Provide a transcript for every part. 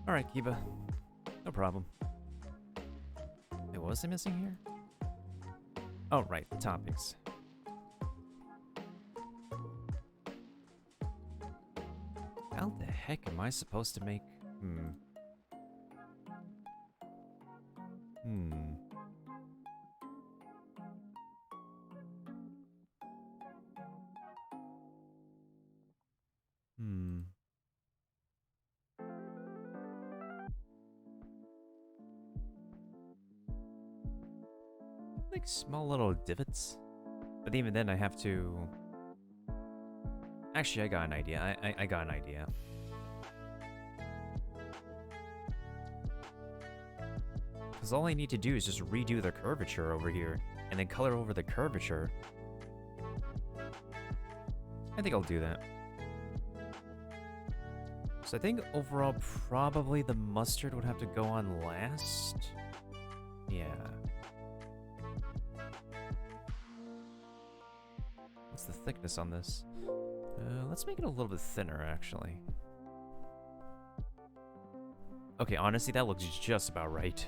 Alright, Kiba. No problem. Wait, what was I missing here? Oh, right, the topics. How the heck am I supposed to make... Hmm. Like small little divots. But even then I have to... Actually, I got an idea. I got an idea. Because all I need to do is just redo the curvature over here. And then color over the curvature. I think I'll do that. So I think overall probably the mustard would have to go on last. Yeah. What's the thickness on this? Let's make it a little bit thinner, actually. Okay, honestly, that looks just about right.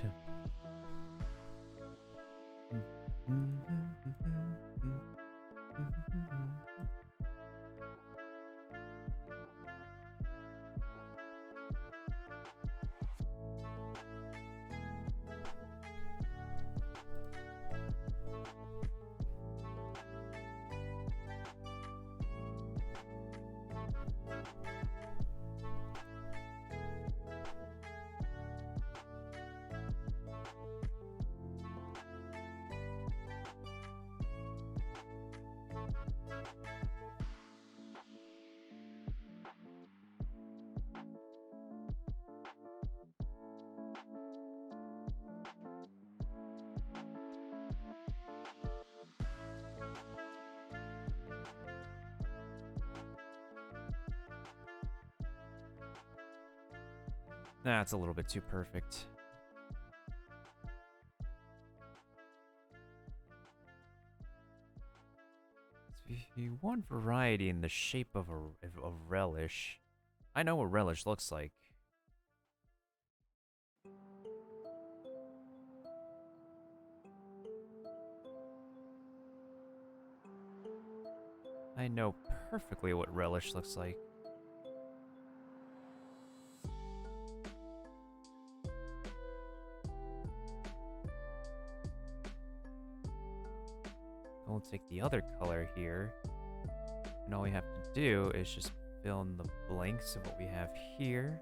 That's a little bit too perfect. So if you want variety in the shape of a relish, I know what relish looks like. I know perfectly what relish looks like. We'll take the other color here, and all we have to do is just fill in the blanks of what we have here.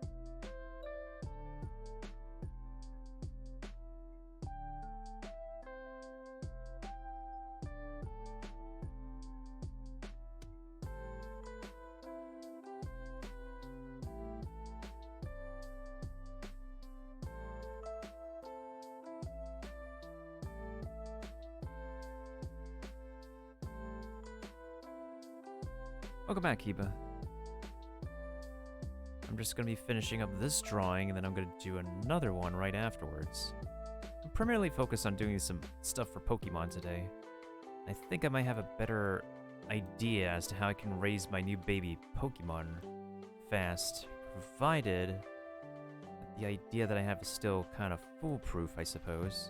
Welcome back, Kiba. I'm just going to be finishing up this drawing, and then I'm going to do another one right afterwards. I'm primarily focused on doing some stuff for Pokemon today. I think I might have a better idea as to how I can raise my new baby Pokemon fast, provided the idea that I have is still kind of foolproof, I suppose.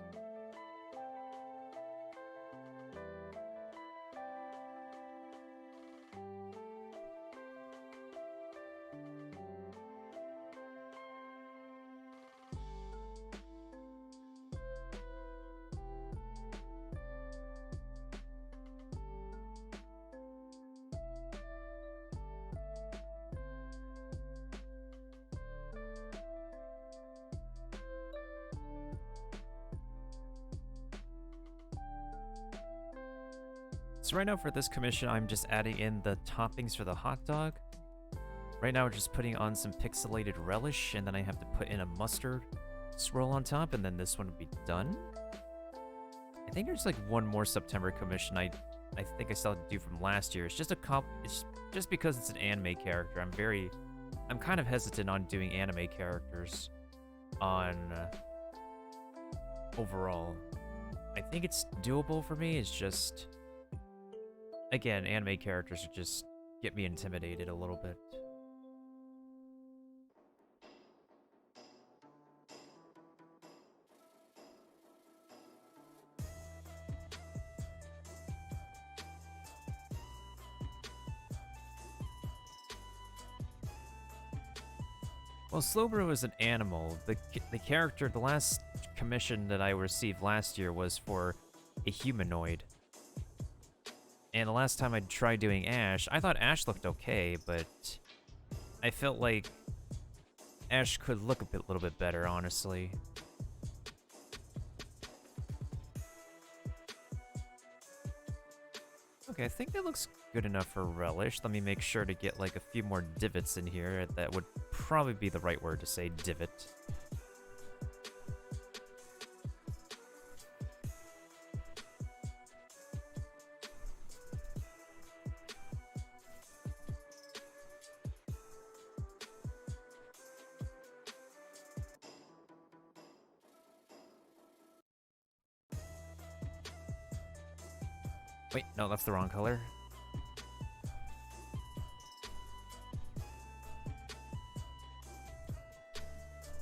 So right now for this commission, I'm just adding in the toppings for the hot dog. Right now we're just putting on some pixelated relish, and then I have to put in a mustard swirl on top, and then this one would be done. I think there's like one more September commission I think I still have to do from last year. It's just it's just because it's an anime character. I'm kind of hesitant on doing anime characters on overall. I think it's doable for me. It's just, again, anime characters just get me intimidated a little bit. Well, Slowbro is an animal. The character, the last commission that I received last year was for a humanoid. And the last time I tried doing Ash, I thought Ash looked okay, but I felt like Ash could look a little bit better, honestly. Okay, I think that looks good enough for Relish. Let me make sure to get like a few more divots in here. That would probably be the right word to say, divot. Wait, no, that's the wrong color.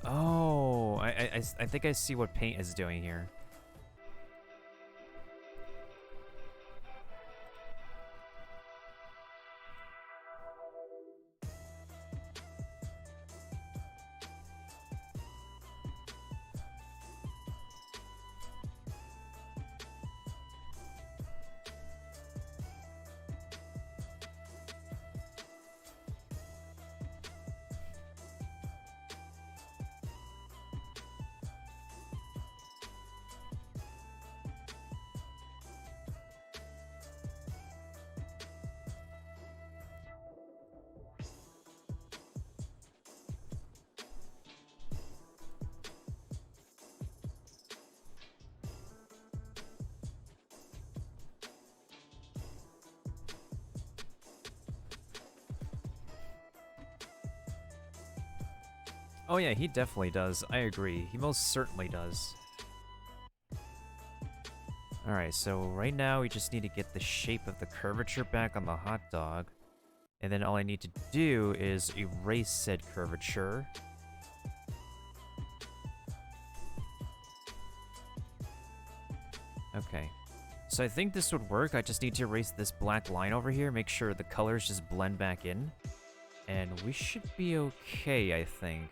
Oh, I think I see what paint is doing here. Oh yeah, he definitely does. I agree. He most certainly does. Alright, so right now we just need to get the shape of the curvature back on the hot dog. And then all I need to do is erase said curvature. Okay. So I think this would work. I just need to erase this black line over here, make sure the colors just blend back in. And we should be okay, I think.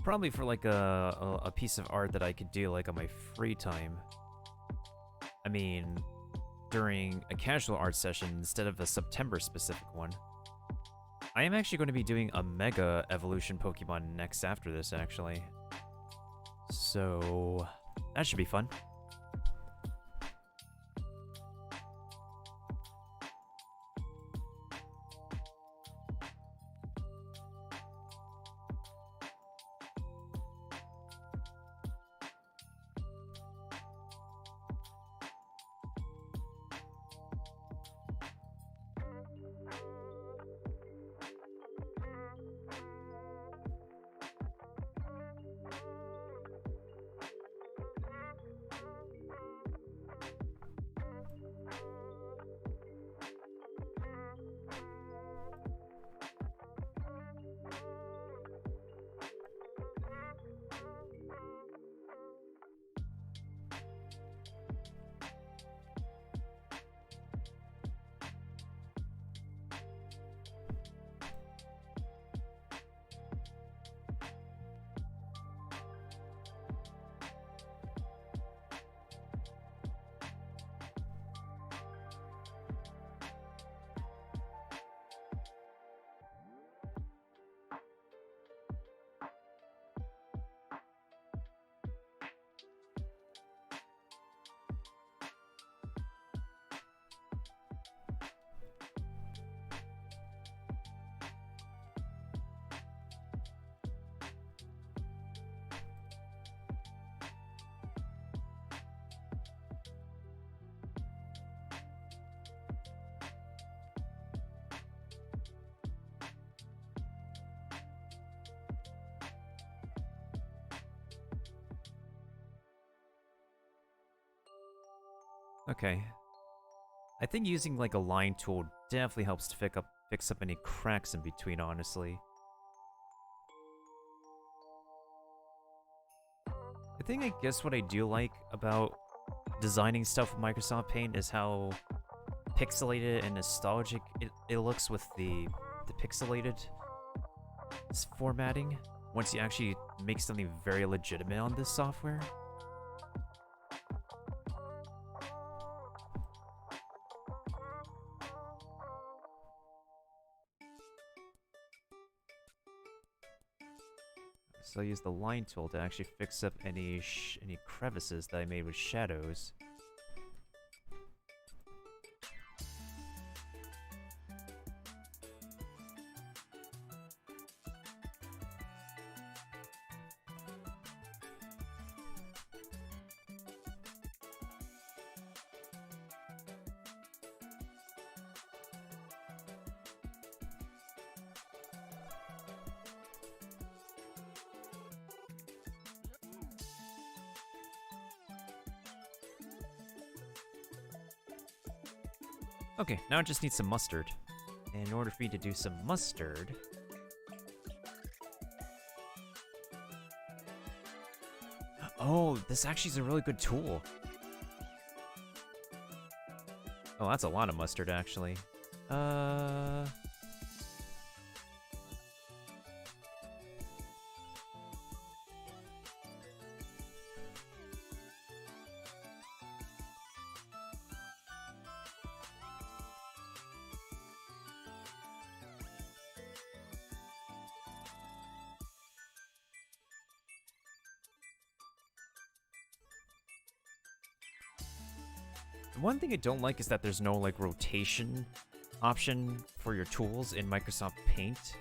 Probably for like a piece of art that I could do like on my free time. I mean, during a casual art session instead of a September specific one. I am actually going to be doing a Mega Evolution Pokemon next after this, actually. So, that should be fun. Okay. I think using like a line tool definitely helps to fix up any cracks in between, honestly. I guess what I do like about designing stuff with Microsoft Paint is how pixelated and nostalgic it looks with the pixelated formatting once you actually make something very legitimate on this software. So I use the line tool to actually fix up any crevices that I made with shadows. Okay, now I just need some mustard. And in order for me to do some mustard... Oh, this actually is a really good tool. Oh, that's a lot of mustard, actually. One thing I don't like is that there's no, like, rotation option for your tools in Microsoft Paint.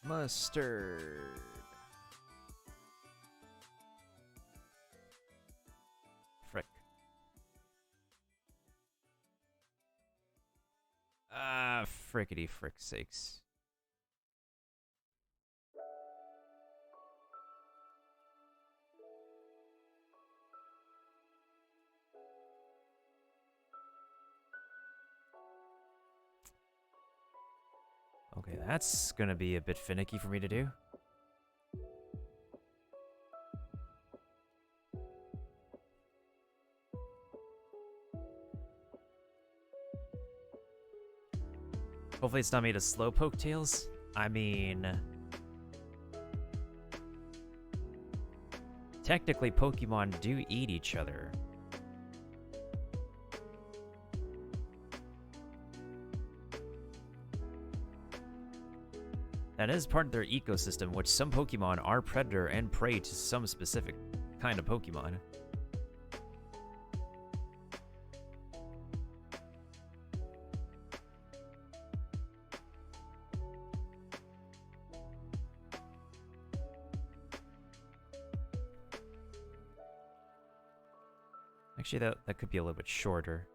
Mustard. Frick. Ah, frickety frick sakes. Okay, that's gonna be a bit finicky for me to do. Hopefully it's not made of slowpoke tails. I mean... technically, Pokemon do eat each other. That is part of their ecosystem, which some Pokemon are predator and prey to some specific kind of Pokemon. Actually, that could be a little bit shorter.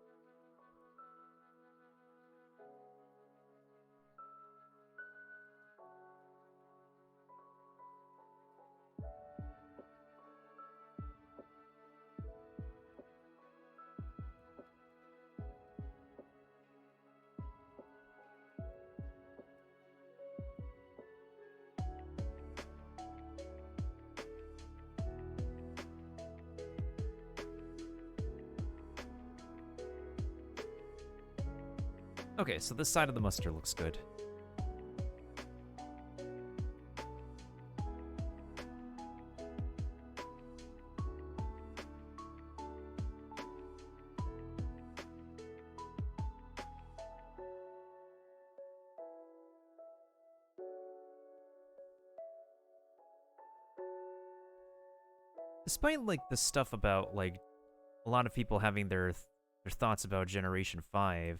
Okay, so this side of the mustard looks good. Despite, like, the stuff about, like, a lot of people having their thoughts about Generation 5,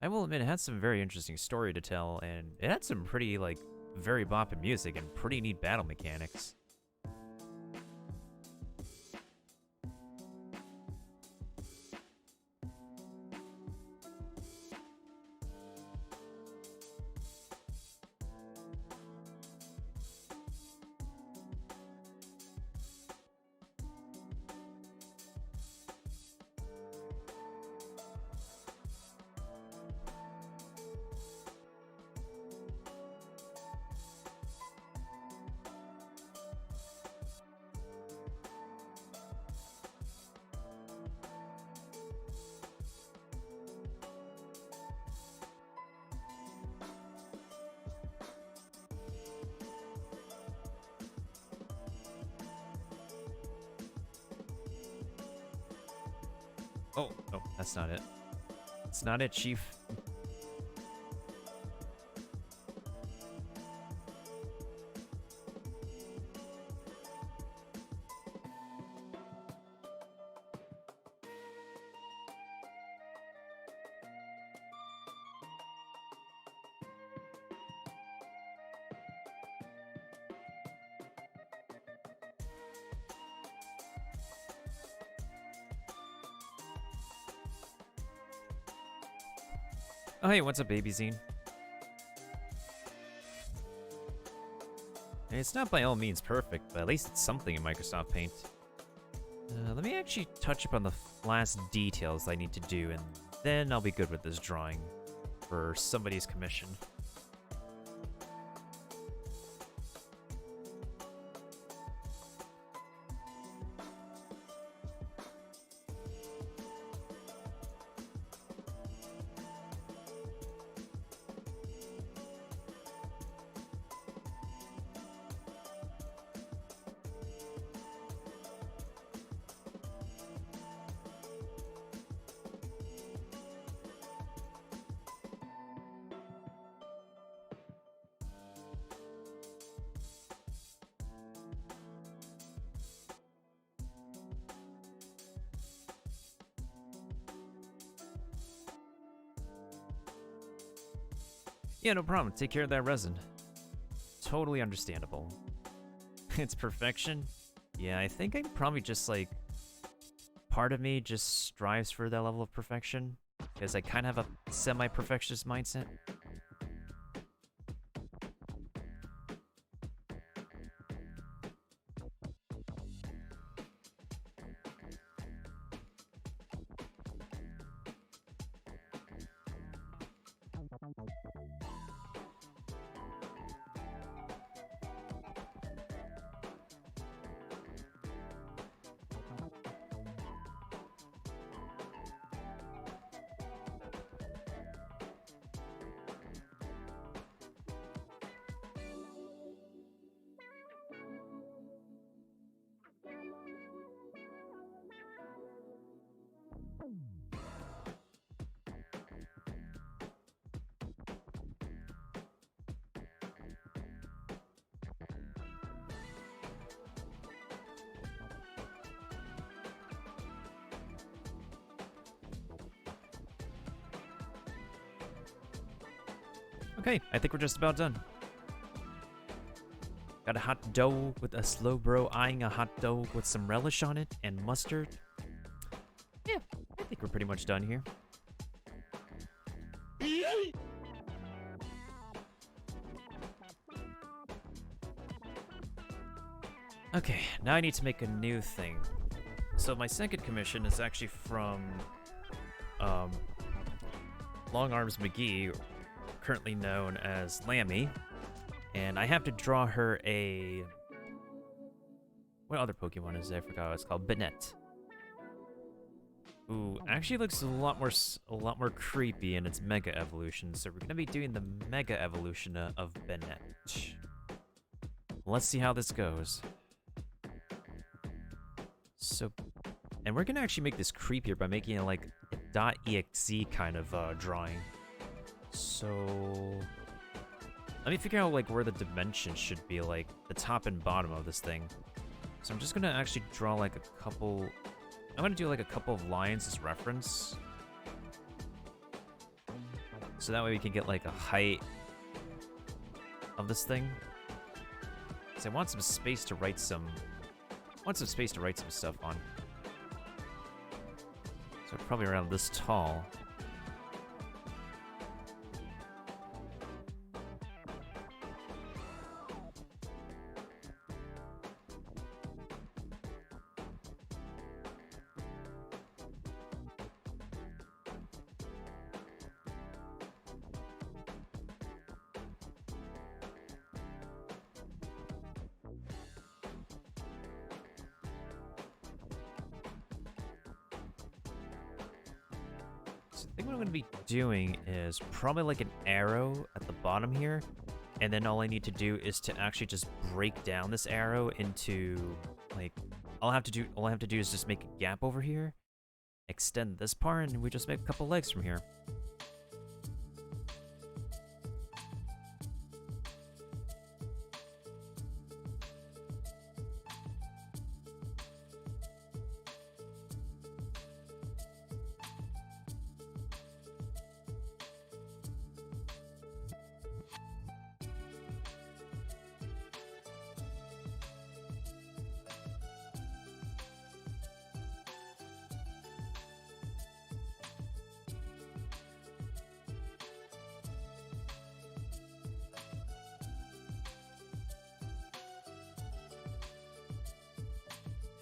I will admit it had some very interesting story to tell, and it had some pretty, like, very bopping music and pretty neat battle mechanics. Oh, no, that's not it. It's not it, Chief. Oh, hey, what's up, Baby Zine? It's not by all means perfect, but at least it's something in Microsoft Paint. Let me actually touch upon the last details I need to do, and then I'll be good with this drawing for somebody's commission. Yeah, no problem. Take care of that resin. totally understandable. It's perfection? Yeah, I think I'm probably just like... Part of me just strives for that level of perfection. Because I kind of have a semi-perfectionist mindset. Okay, I think we're just about done. Got a hot dough with a slow bro eyeing a hot dough with some relish on it and mustard. Yeah, I think we're pretty much done here. Okay, now I need to make a new thing. So my second commission is actually from Long Arms McGee, currently known as Lammy, and I have to draw her a... What other Pokemon is there? I forgot what it's called. Banette. Ooh, actually looks a lot more creepy in its Mega Evolution, so we're gonna be doing the Mega Evolution of Banette. Let's see how this goes. So, and we're gonna actually make this creepier by making it like a .exe kind of drawing. So, let me figure out like where the dimensions should be, like the top and bottom of this thing. So I'm just gonna actually draw like a couple. I'm gonna do like a couple of lines as reference, so that way we can get like a height of this thing. Cause I want some space to write some. Stuff on. So probably around this tall. So I think what I'm going to be doing is probably like an arrow at the bottom here, and then all I need to do is to actually just break down this arrow into like all I have to do is just make a gap over here, extend this part, and we just make a couple legs from here.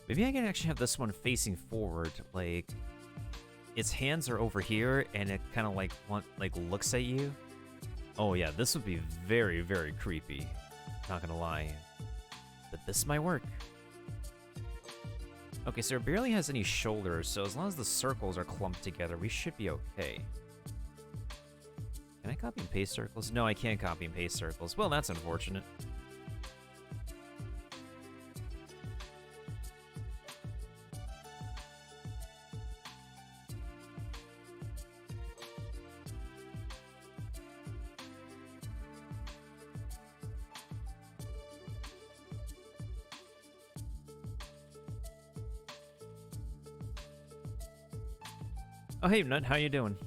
Maybe I can actually have this one facing forward, like its hands are over here and it kind of like looks at you. Oh yeah, this would be very, very creepy. Not gonna lie. But this might work. Okay, so it barely has any shoulders, so as long as the circles are clumped together, we should be okay. Can I copy and paste circles? No, I can't copy and paste circles. Well, that's unfortunate. Oh, hey, Nut, how you doing?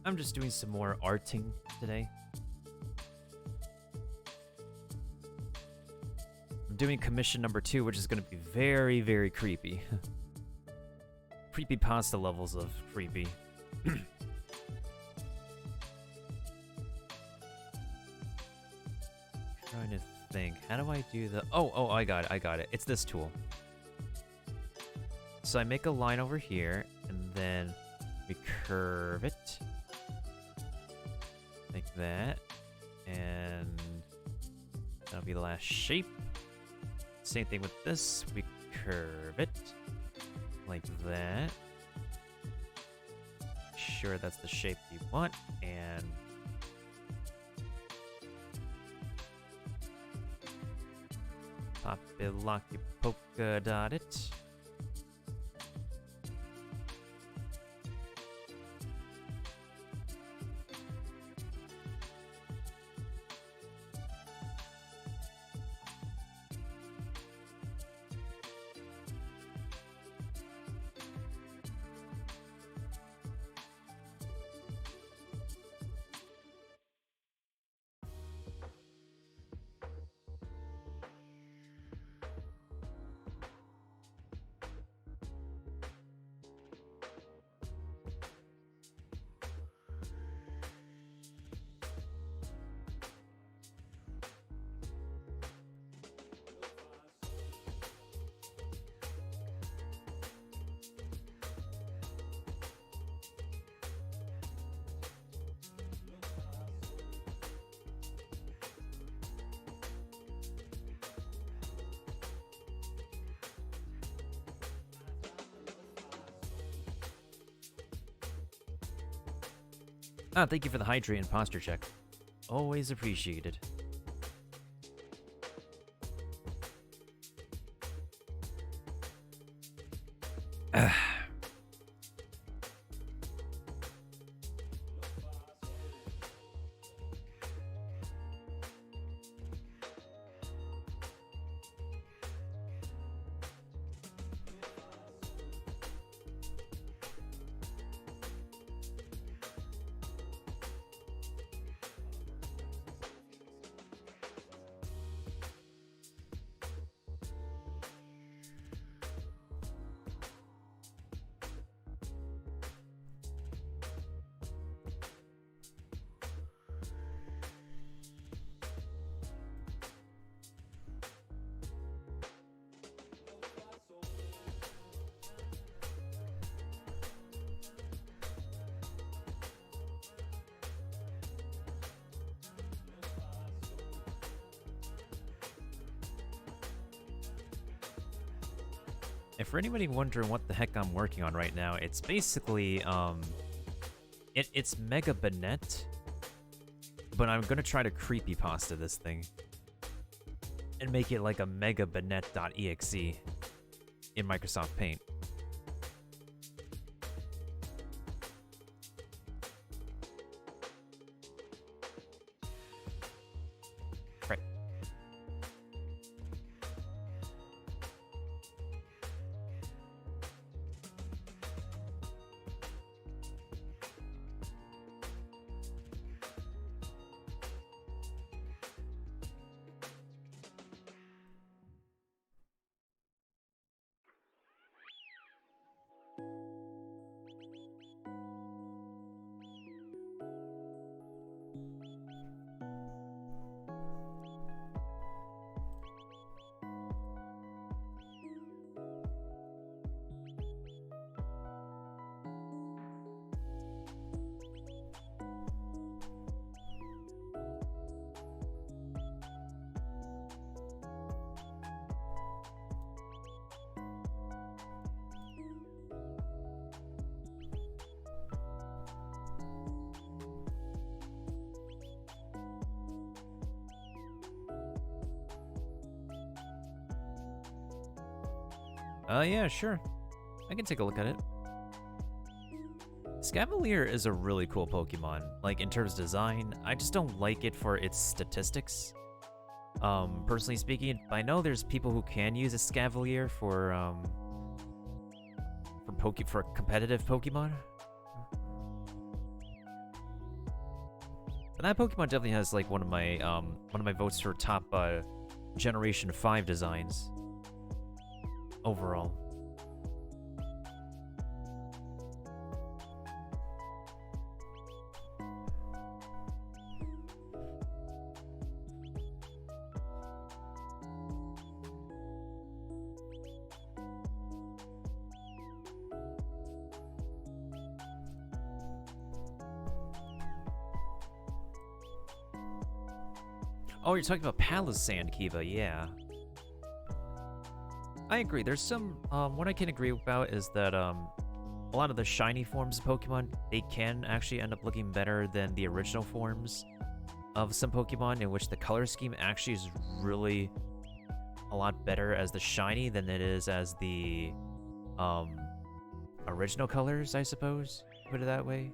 I'm just doing some more arting today. I'm doing commission number 2, which is going to be very, very creepy. Creepy pasta levels of creepy. Trying to think. How do I do the... Oh, I got it. It's this tool. So I make a line over here, and then we curve it. Like that. And that'll be the last shape. Same thing with this. We curve it. Like that. Sure that's the shape you want, and... Pop it, lock it, polka dot it. Ah, thank you for the hydrate and posture check. Always appreciated. And for anybody wondering what the heck I'm working on right now, it's basically, it's Mega Banette, but I'm gonna try to creepypasta this thing and make it like a Mega Banette.exe in Microsoft Paint. Right. Yeah, sure. I can take a look at it. Scavalier is a really cool Pokemon, like in terms of design. I just don't like it for its statistics. Personally speaking, I know there's people who can use a Scavalier for competitive Pokemon. But that Pokemon definitely has like one of my votes for top Generation 5 designs overall. Oh, you're talking about Palisand, Kiva, yeah. I agree. There's some, what I can agree about is that, a lot of the shiny forms of Pokemon, they can actually end up looking better than the original forms of some Pokemon, in which the color scheme actually is really a lot better as the shiny than it is as the, original colors, I suppose, put it that way.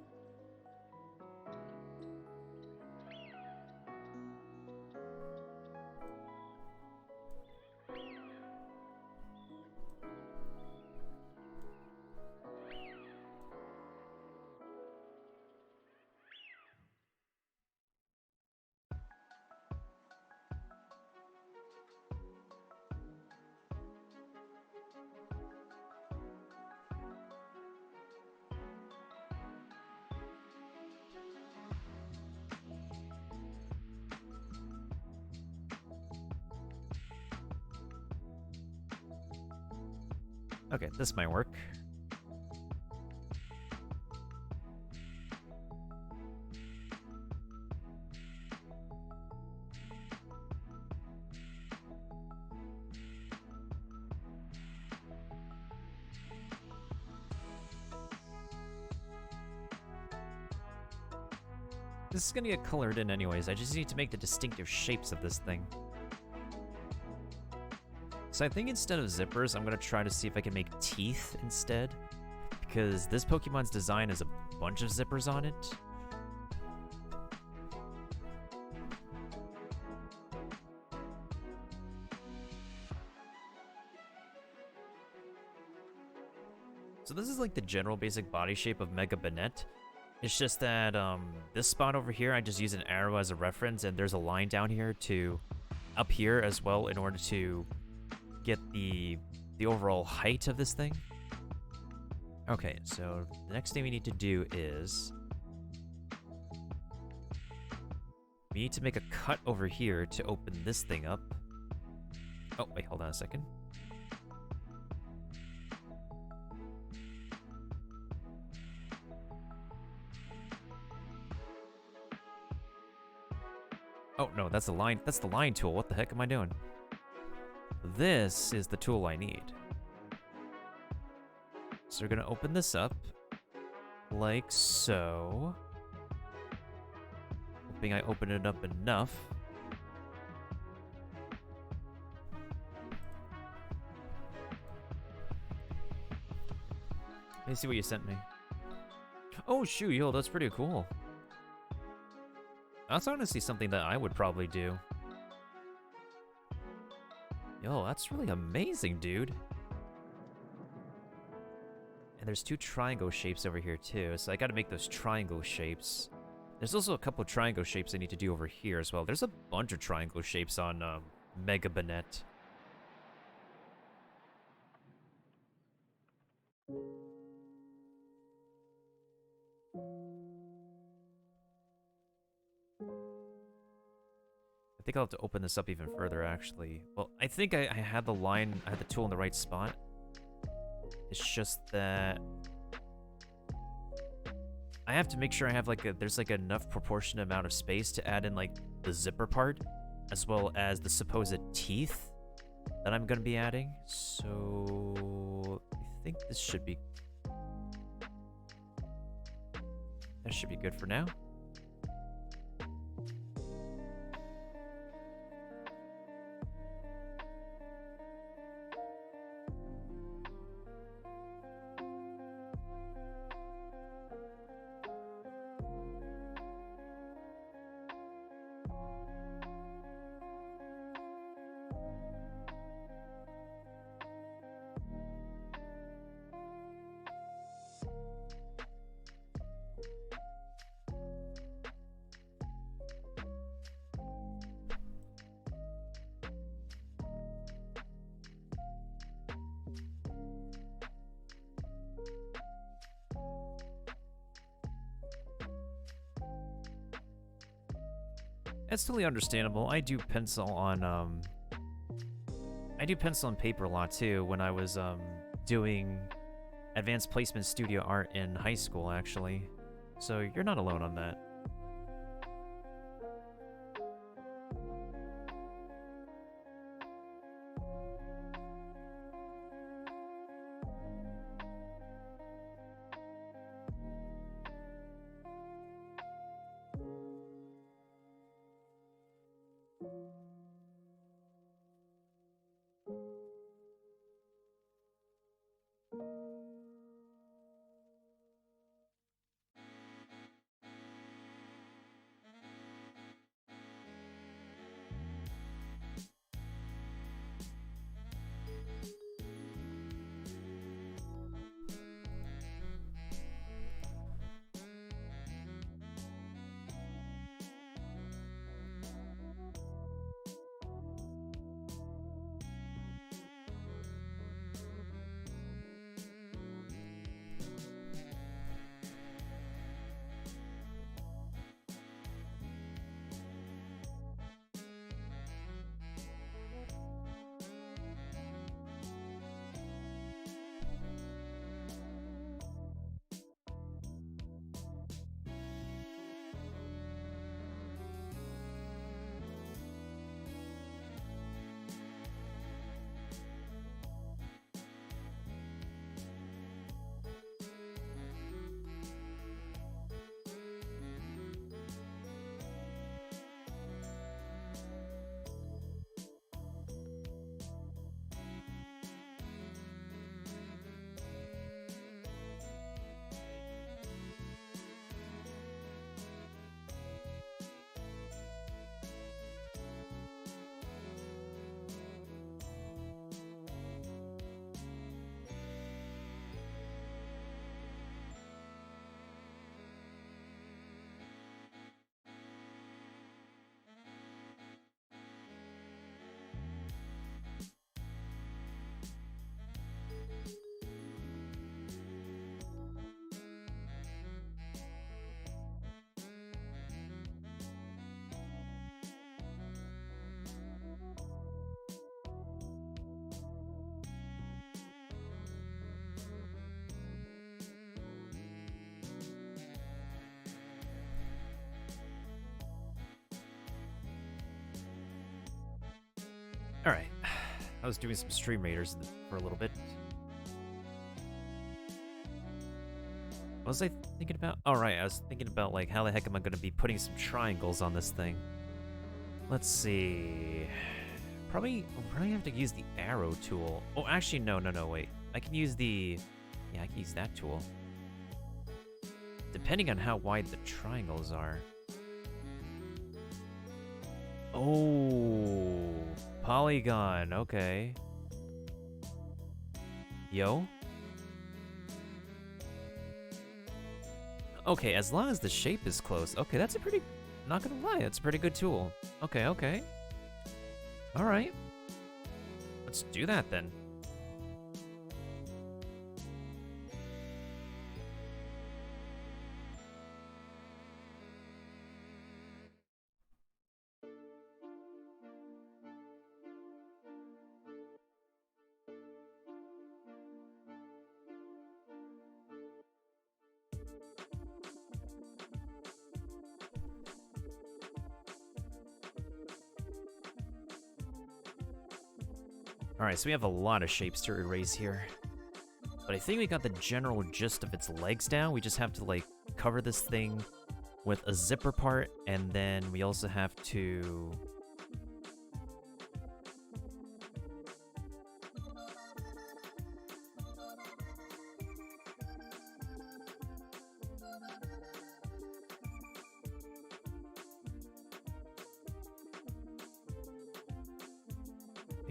Okay, this might work. This is gonna get colored in anyways. I just need to make the distinctive shapes of this thing. So I think instead of zippers, I'm gonna try to see if I can make teeth instead. Because this Pokemon's design has a bunch of zippers on it. So this is like the general basic body shape of Mega Banette. It's just that this spot over here, I just use an arrow as a reference, and there's a line down here to up here as well in order to get the overall height of this thing. Okay, so the next thing we need to do is we need to make a cut over here to open this thing up. Oh, wait, hold on a second. Oh, no, that's the line. That's the line tool. What the heck am I doing? This is the tool I need. So we're gonna open this up like so. Hoping I open it up enough. Let me see what you sent me. Oh, shoot, yo, that's pretty cool. That's honestly something that I would probably do. Yo, that's really amazing, dude. And there's two triangle shapes over here, too. So I gotta make those triangle shapes. There's also a couple of triangle shapes I need to do over here as well. There's a bunch of triangle shapes on Mega Banette. I think I'll have to open this up even further, actually. Well, I think I had the line, I had the tool in the right spot. It's just that I have to make sure I have like there's like enough proportionate amount of space to add in like the zipper part, as well as the supposed teeth that I'm gonna be adding. So I think this should be, that should be good for now. It's totally understandable. I do pencil on paper a lot too when I was doing advanced placement studio art in high school actually. So you're not alone on that. Alright. I was doing some Stream Raiders for a little bit. What was I thinking about? Oh, right. I was thinking about, like, how the heck am I going to be putting some triangles on this thing? Let's see. I'll probably have to use the arrow tool. Oh, actually, no, wait. I can use the... Yeah, I can use that tool. Depending on how wide the triangles are. Oh... Polygon, okay. Yo? Okay, as long as the shape is close. Okay, that's a pretty... Not gonna lie, that's a pretty good tool. Okay, okay. Alright. Let's do that then. Alright, so we have a lot of shapes to erase here. But I think we got the general gist of its legs down. We just have to, like, cover this thing with a zipper part, and then we also have to...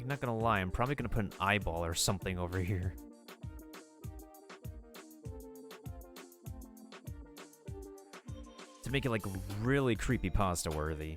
I'm not gonna lie, I'm probably gonna put an eyeball or something over here. To make it, like, really creepypasta worthy.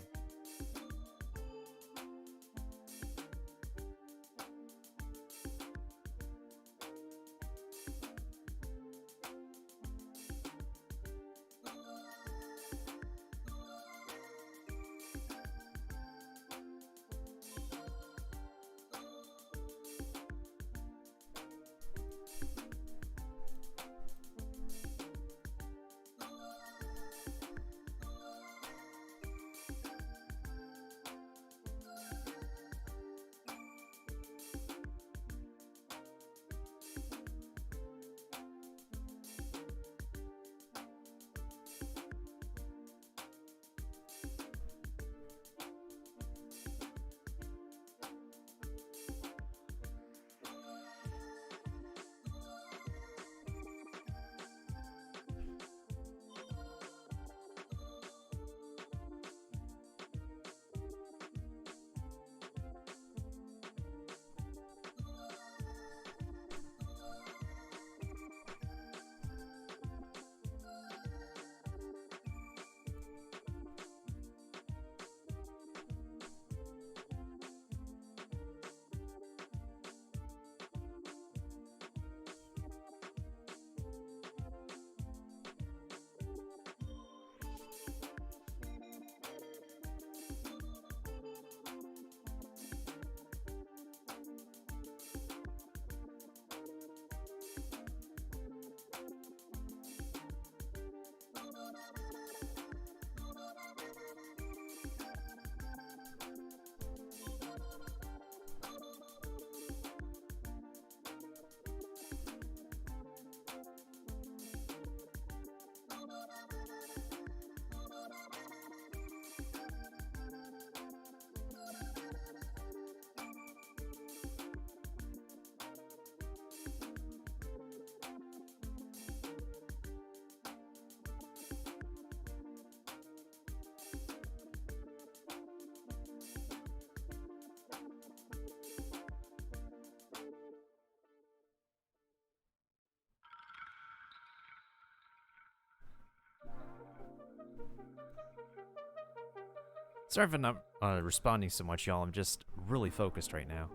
Sorry if I'm not responding so much, y'all. I'm just really focused right now.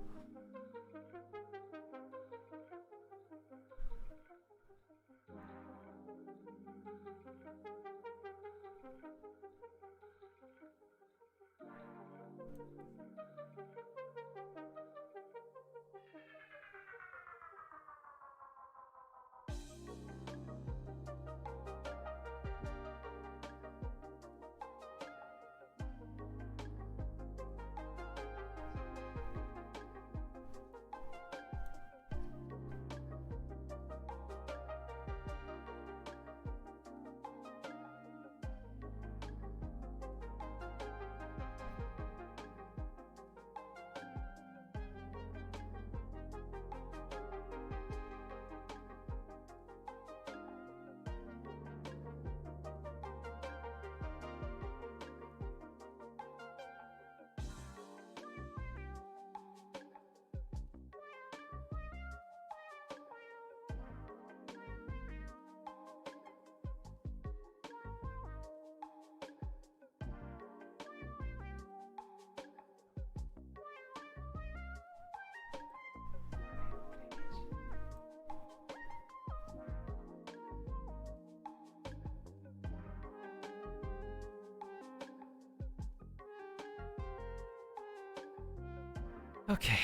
Okay.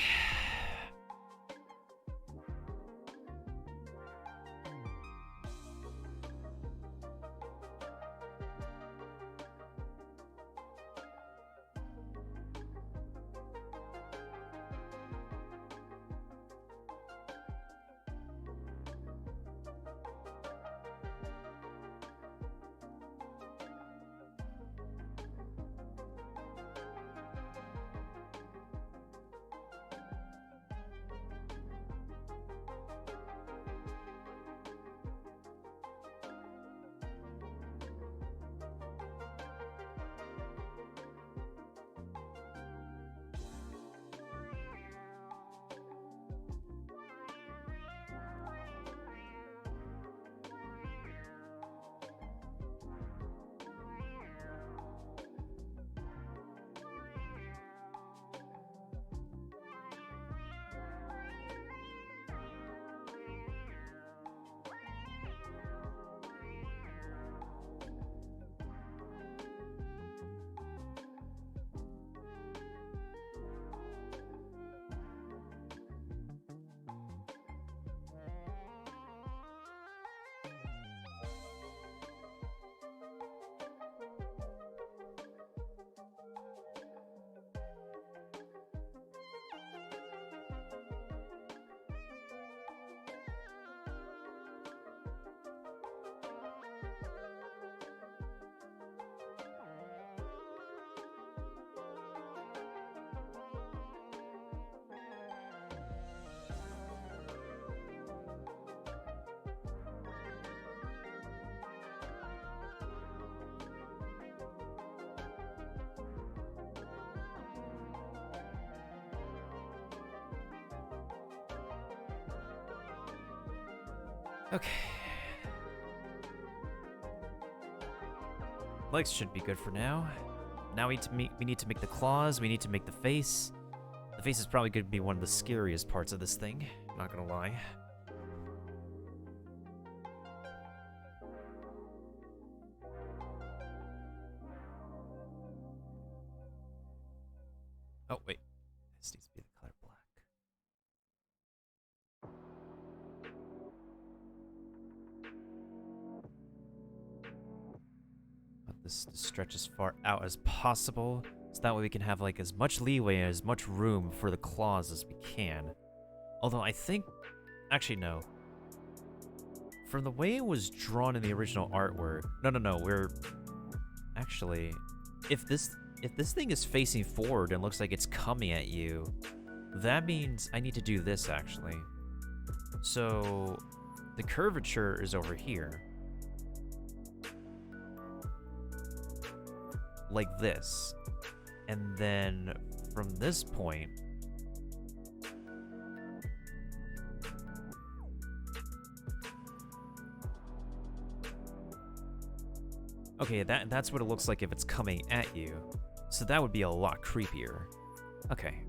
Okay. Legs should be good for now. Now we need to make the claws, we need to make the face. The face is probably going to be one of the scariest parts of this thing, not gonna lie. Oh, wait. This needs to be the color black. Want this to stretch as far out as possible, so that way we can have like as much leeway and as much room for the claws as we can. Although I think, actually no. From the way it was drawn in the original artwork, no, we're actually, if this thing is facing forward and looks like it's coming at you, that means I need to do this actually. So the curvature is over here. Like this. And then from this point, okay, that's what it looks like if it's coming at you. So that would be a lot creepier. Okay.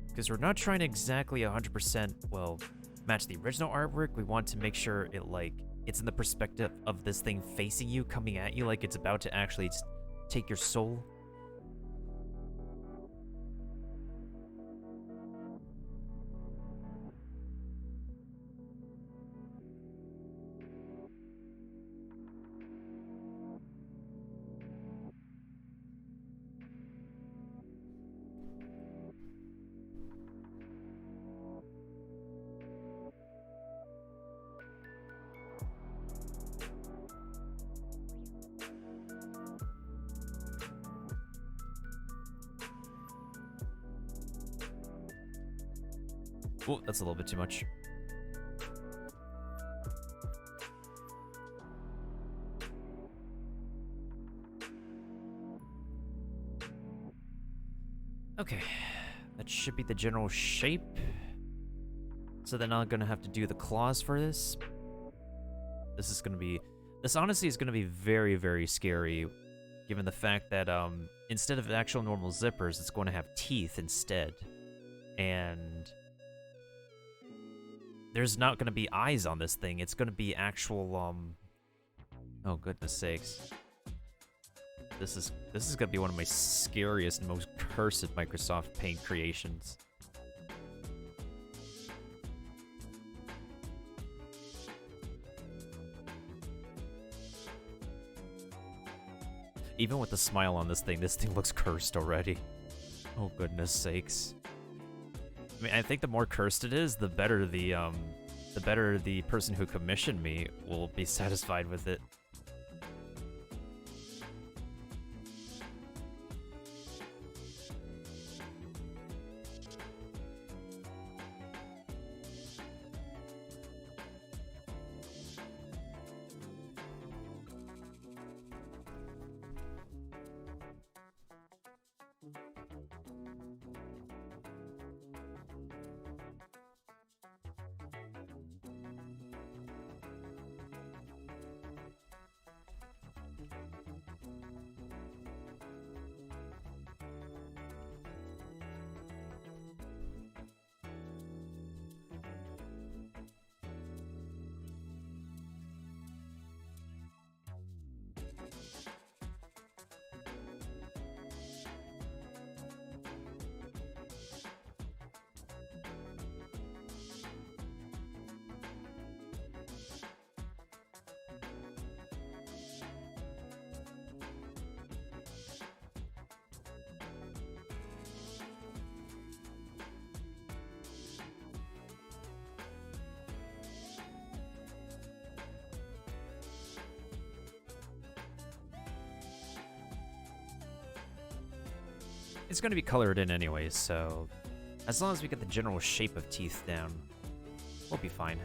Because we're not trying to exactly 100%, well, match the original artwork. We want to make sure it, like, it's in the perspective of this thing facing you, coming at you, like it's about to actually take your soul. Oh, that's a little bit too much. Okay, that should be the general shape. So then I'm gonna have to do the claws for this. This honestly is gonna be very, very scary, given the fact that instead of actual normal zippers, it's going to have teeth instead. And there's not gonna be eyes on this thing. It's gonna be actual oh goodness sakes. This is gonna be one of my scariest and most cursed Microsoft Paint creations. Even with the smile on this thing looks cursed already. Oh goodness sakes. I mean, I think the more cursed it is, the better the person who commissioned me will be satisfied with it. It's going to be colored in anyways, so as long as we get the general shape of teeth down, we'll be fine.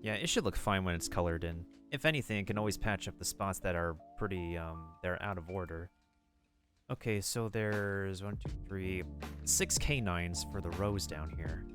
Yeah, it should look fine when it's colored in. If anything, it can always patch up the spots that are pretty, they're out of order. Okay, so there's 1, 2, 3, 6 canines for the rows down here.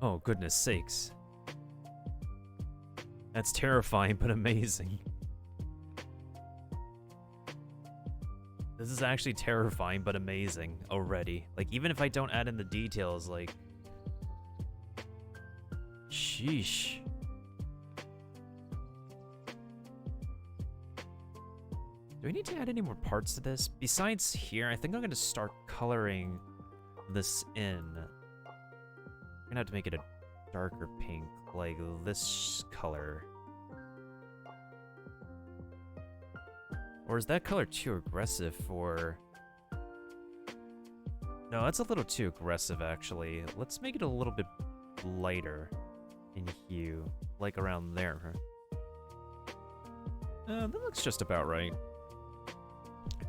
Oh, goodness sakes. That's terrifying, but amazing. This is actually terrifying, but amazing already. Like, even if I don't add in the details, like... Sheesh. Do we need to add any more parts to this? Besides here, I think I'm going to start coloring this in. I'm going to have to make it a darker pink, like this color. Or is that color too aggressive for... No, that's a little too aggressive, actually. Let's make it a little bit lighter in hue, like around there. That looks just about right.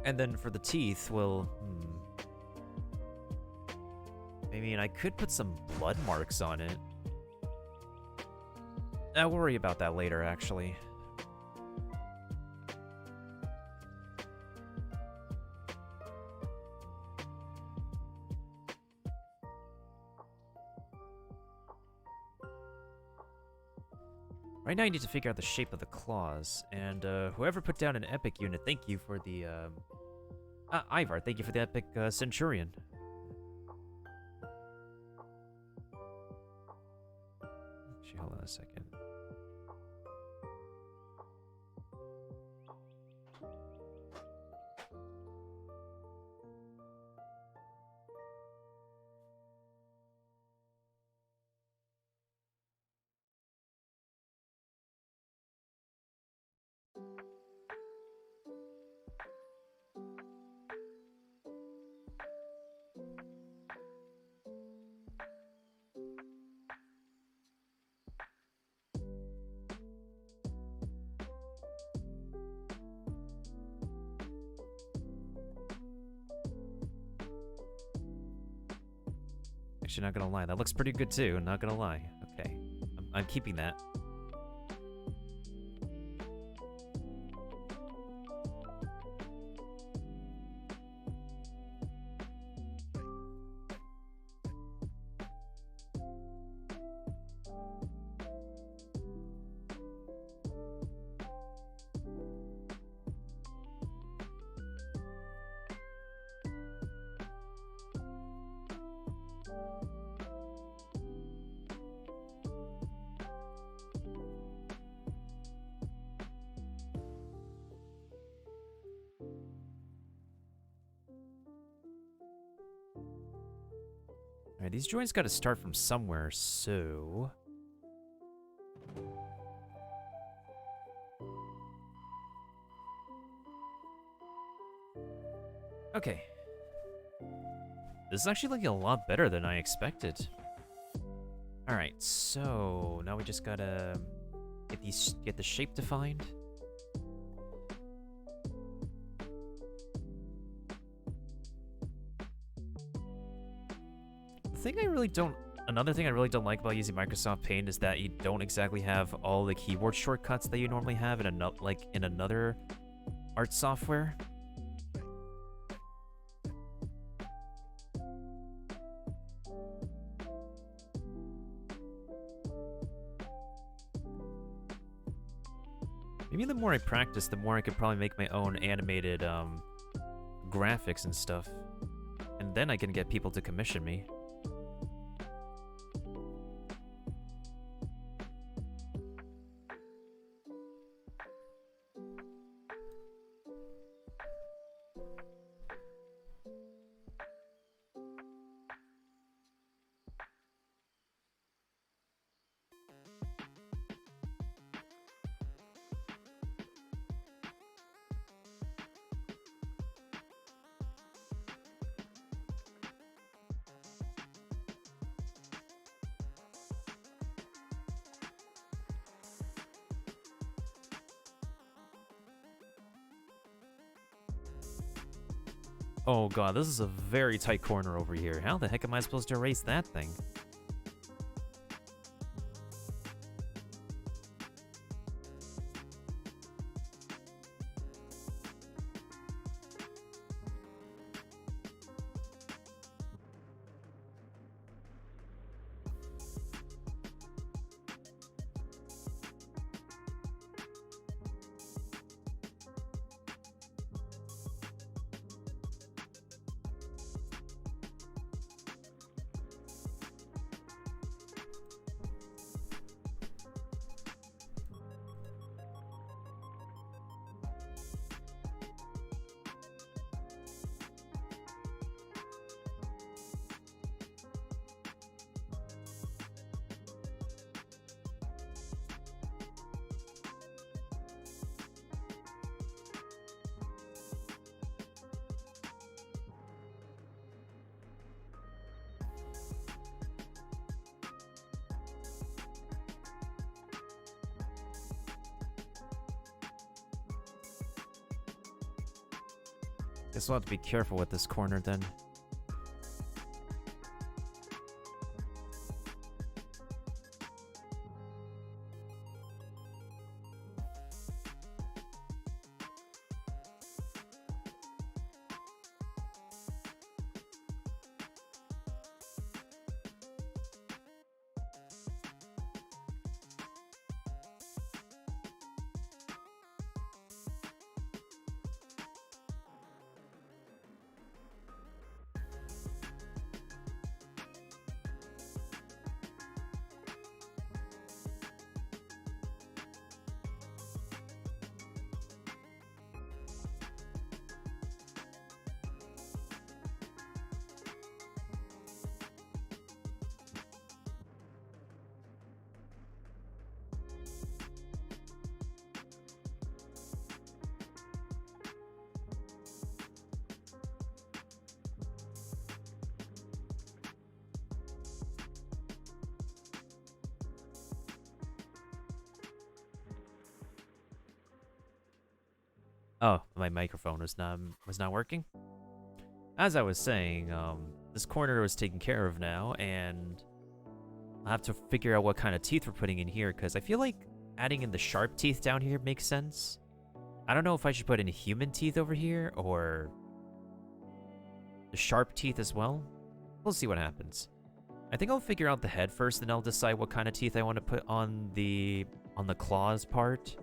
And then for the teeth, well, I mean, I could put some blood marks on it. I'll worry about that later, actually. Right now I need to figure out the shape of the claws, and whoever put down an epic unit, thank you for the, Ivar, thank you for the epic Centurion. Actually, hold on a second. Actually, not gonna lie, that looks pretty good too, not gonna lie. Okay, I'm keeping that. Alright, these joints gotta start from somewhere, so... Okay. This is actually looking a lot better than I expected. Alright, so now we just gotta get the shape defined. Another thing I really don't like about using Microsoft Paint is that you don't exactly have all the keyboard shortcuts that you normally have in another art software. Maybe the more I practice, the more I could probably make my own animated graphics and stuff. And then I can get people to commission me. Oh god, this is a very tight corner over here. How the heck am I supposed to erase that thing? Guess we'll have to be careful with this corner then. Oh, my microphone was not working. As I was saying, this corner was taken care of now, and I'll have to figure out what kind of teeth we're putting in here, because I feel like adding in the sharp teeth down here makes sense. I don't know if I should put in human teeth over here, or the sharp teeth as well. We'll see what happens. I think I'll figure out the head first, and I'll decide what kind of teeth I want to put on the claws part.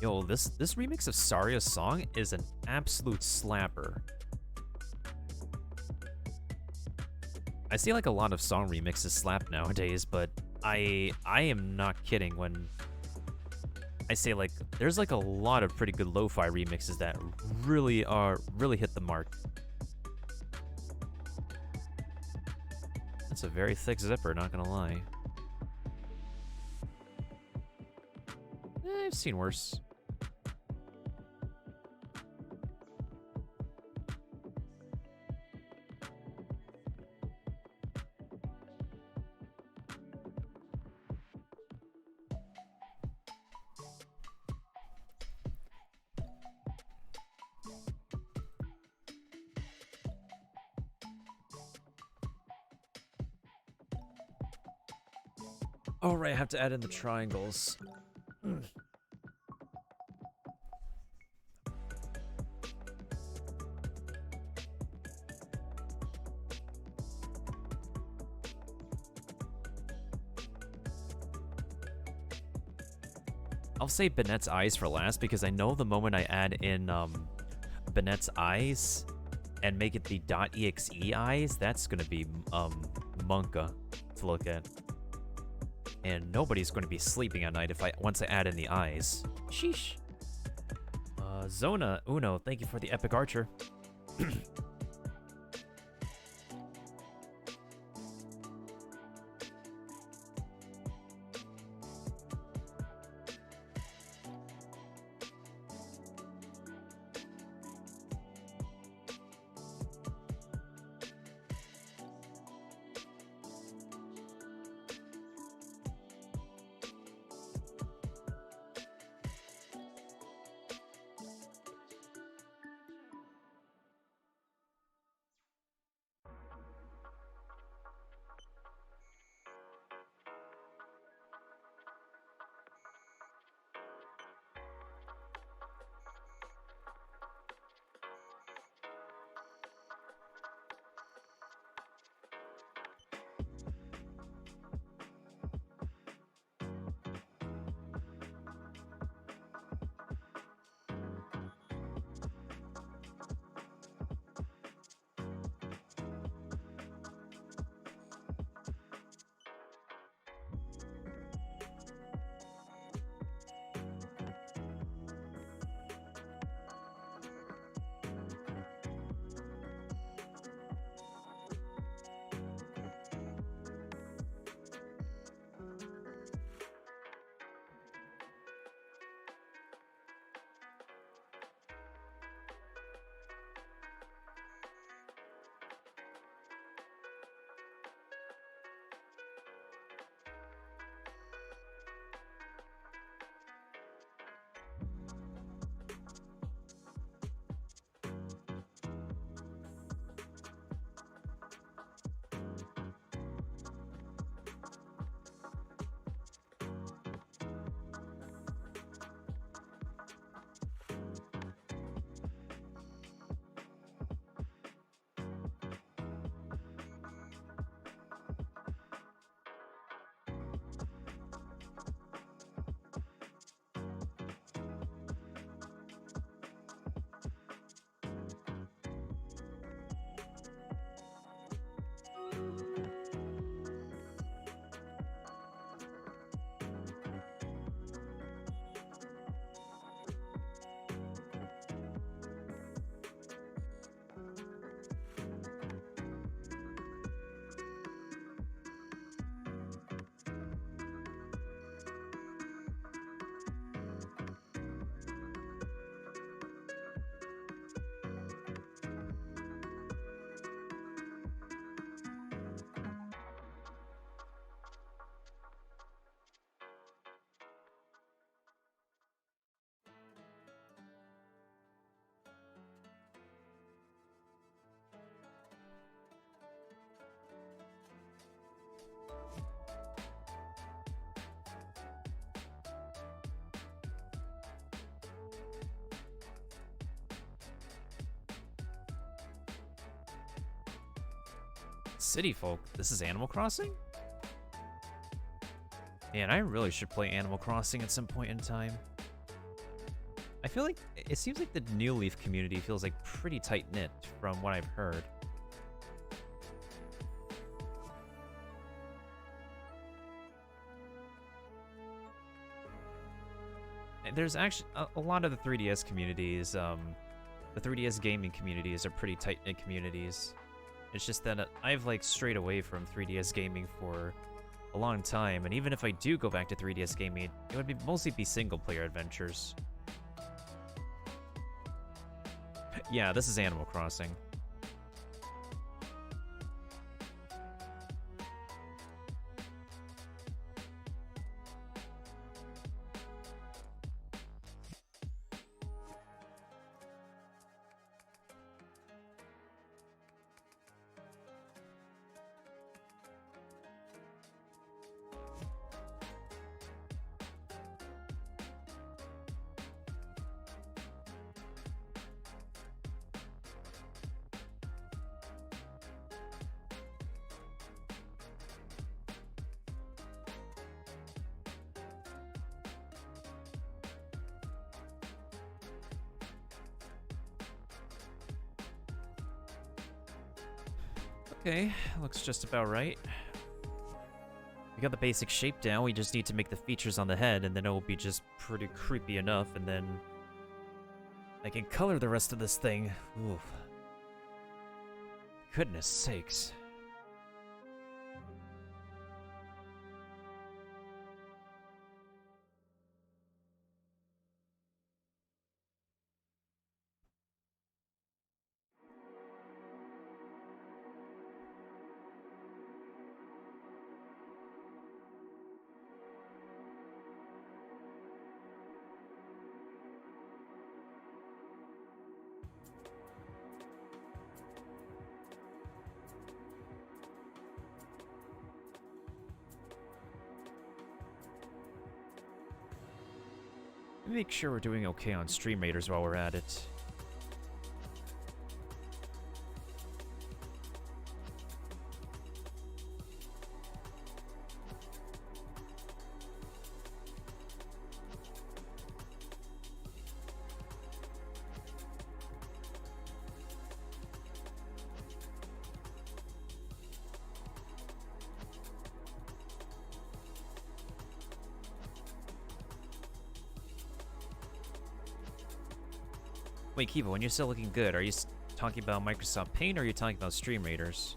Yo, this remix of Saria's song is an absolute slapper. I see like a lot of song remixes slap nowadays, but I am not kidding when I say like there's like a lot of pretty good lo-fi remixes that really hit the mark. That's a very thick zipper, not gonna lie. I've seen worse. Oh, right, I have to add in the triangles. I'll say Bennett's eyes for last, because I know the moment I add in Bennett's eyes and make it the .exe eyes, that's gonna be Monka to look at. And nobody's going to be sleeping at night once I add in the eyes. Sheesh. Zona Uno, thank you for the epic archer. City folk. This is Animal Crossing? Man, I really should play Animal Crossing at some point in time. I feel like it seems like the New Leaf community feels like pretty tight-knit from what I've heard. There's actually a lot of the 3DS communities, the 3DS gaming communities are pretty tight-knit communities. It's just that I've like strayed away from 3DS gaming for a long time, and even if I do go back to 3DS gaming, it would mostly be single-player adventures. Yeah, this is Animal Crossing. Okay, looks just about right. We got the basic shape down, we just need to make the features on the head, and then it will be just pretty creepy enough, and then I can color the rest of this thing. Oof. Goodness sakes. Make sure we're doing okay on stream raiders while we're at it. Wait, Kiva, when you're still looking good, are you talking about Microsoft Paint or are you talking about stream raiders?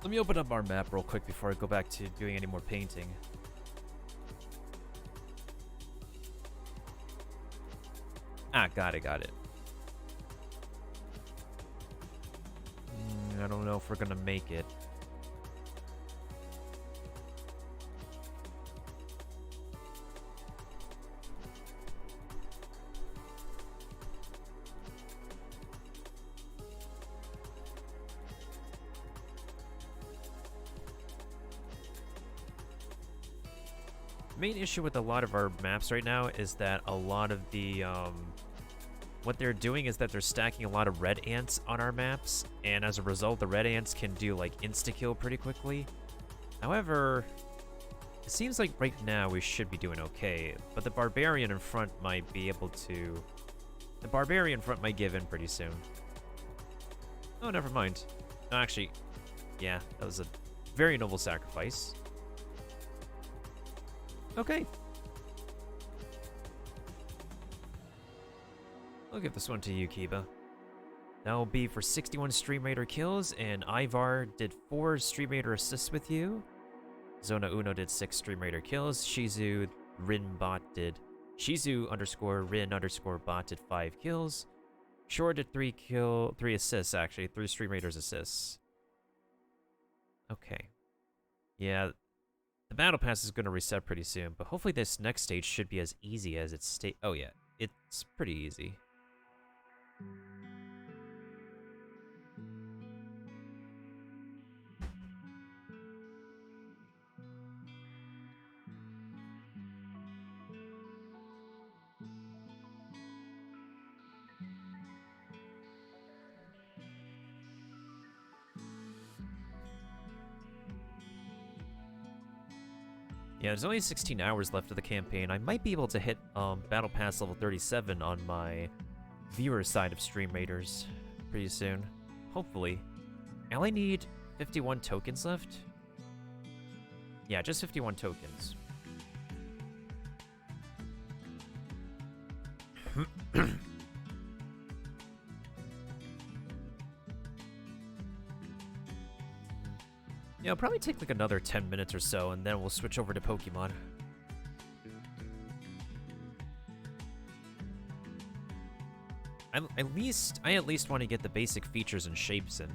Let me open up our map real quick before I go back to doing any more painting. Ah, got it. I don't know if we're gonna make it. Main issue with a lot of our maps right now is that a lot of the what they're doing is that they're stacking a lot of red ants on our maps, and as a result the red ants can do like insta-kill pretty quickly. However, it seems like right now we should be doing okay, but the barbarian in front might be able to... The barbarian front might give in pretty soon. Oh, never mind. No, actually, yeah, that was a very noble sacrifice. Okay. I'll give this one to you, Kiba. That will be for 61 Stream Raider kills, and Ivar did 4 Stream Raider assists with you. Zona Uno did 6 Stream Raider kills. Shizu Rinbot did... Shizu_Rin_Bot did 5 kills. Shore did 3 assists, actually. 3 Stream Raiders assists. Okay. Yeah, the Battle Pass is going to reset pretty soon, but hopefully this next stage should be as easy as it's oh yeah, it's pretty easy. Yeah, there's only 16 hours left of the campaign. I might be able to hit Battle Pass level 37 on my viewer side of Stream Raiders pretty soon. Hopefully. I only need 51 tokens left. Yeah, just 51 tokens. Yeah, it'll probably take like another 10 minutes or so, and then we'll switch over to Pokemon. I at least want to get the basic features and shapes in,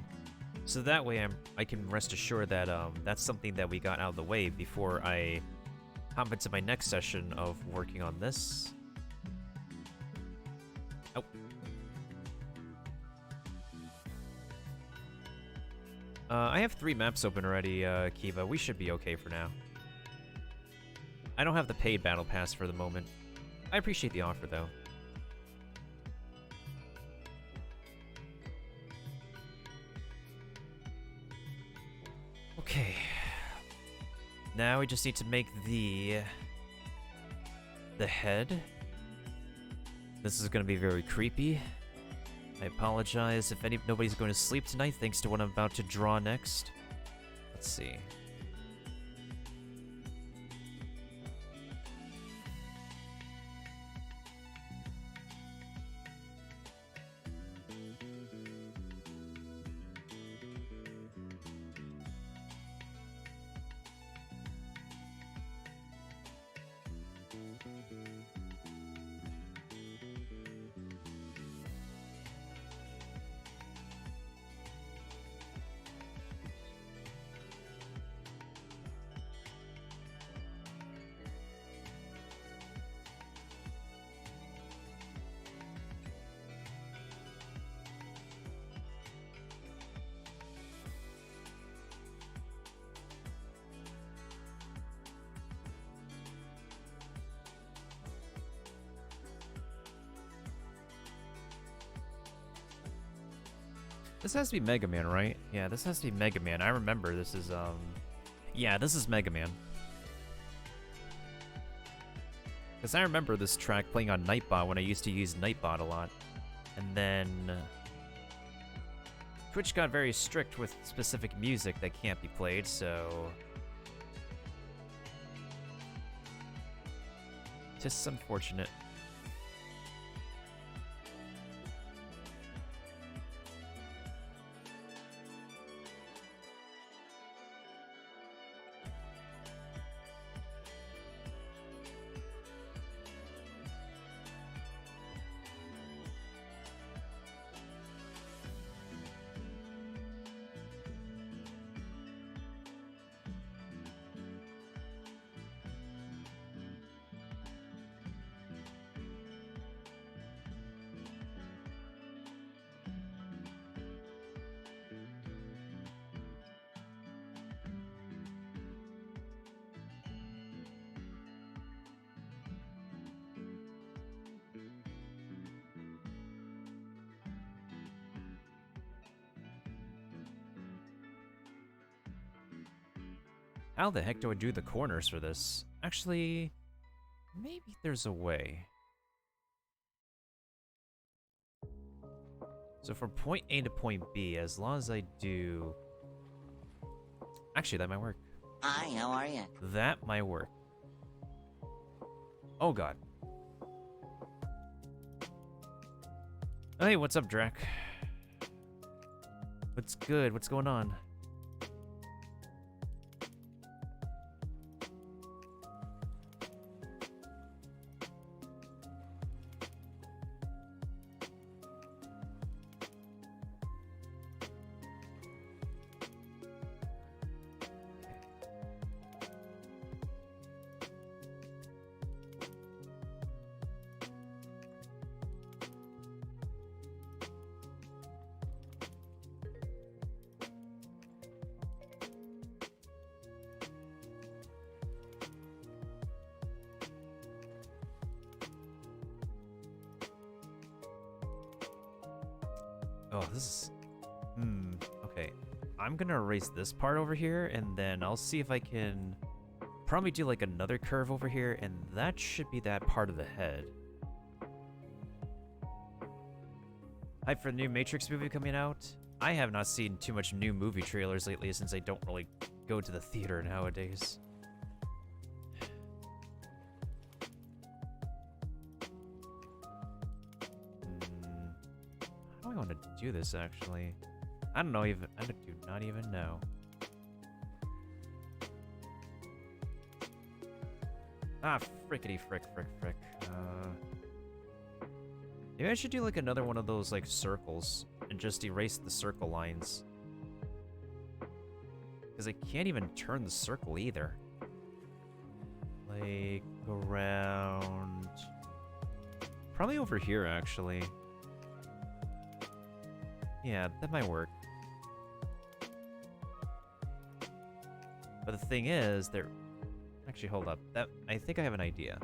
so that way I can rest assured that that's something that we got out of the way before I hop into my next session of working on this. Oh. I have 3 maps open already, Kiva. We should be okay for now. I don't have the paid battle pass for the moment. I appreciate the offer, though. Okay. Now we just need to make the head. This is going to be very creepy. I apologize if nobody's going to sleep tonight thanks to what I'm about to draw next. Let's see. This has to be Mega Man, right? Yeah, this has to be Mega Man. I remember this is, yeah, this is Mega Man. Because I remember this track playing on Nightbot when I used to use Nightbot a lot. And then Twitch got very strict with specific music that can't be played, so just unfortunate. How the heck do I do the corners for this? Actually, maybe there's a way. So from point A to point B, as long as I do... Actually, that might work. Hi, how are you? That might work. Oh god. Hey, what's up, Drac? What's good? What's going on? Oh, this is... Okay. I'm gonna erase this part over here, and then I'll see if I can probably do like another curve over here, and that should be that part of the head. Hype for the new Matrix movie coming out? I have not seen too much new movie trailers lately since I don't really go to the theater nowadays. How do I want to do this, actually? I don't know even. I do not even know. Ah, frickety frick. Maybe I should do like another one of those like circles and just erase the circle lines. Because I can't even turn the circle either. Like around... Probably over here, actually. Yeah, that might work. But the thing is, there... Actually, hold up. I think I have an idea.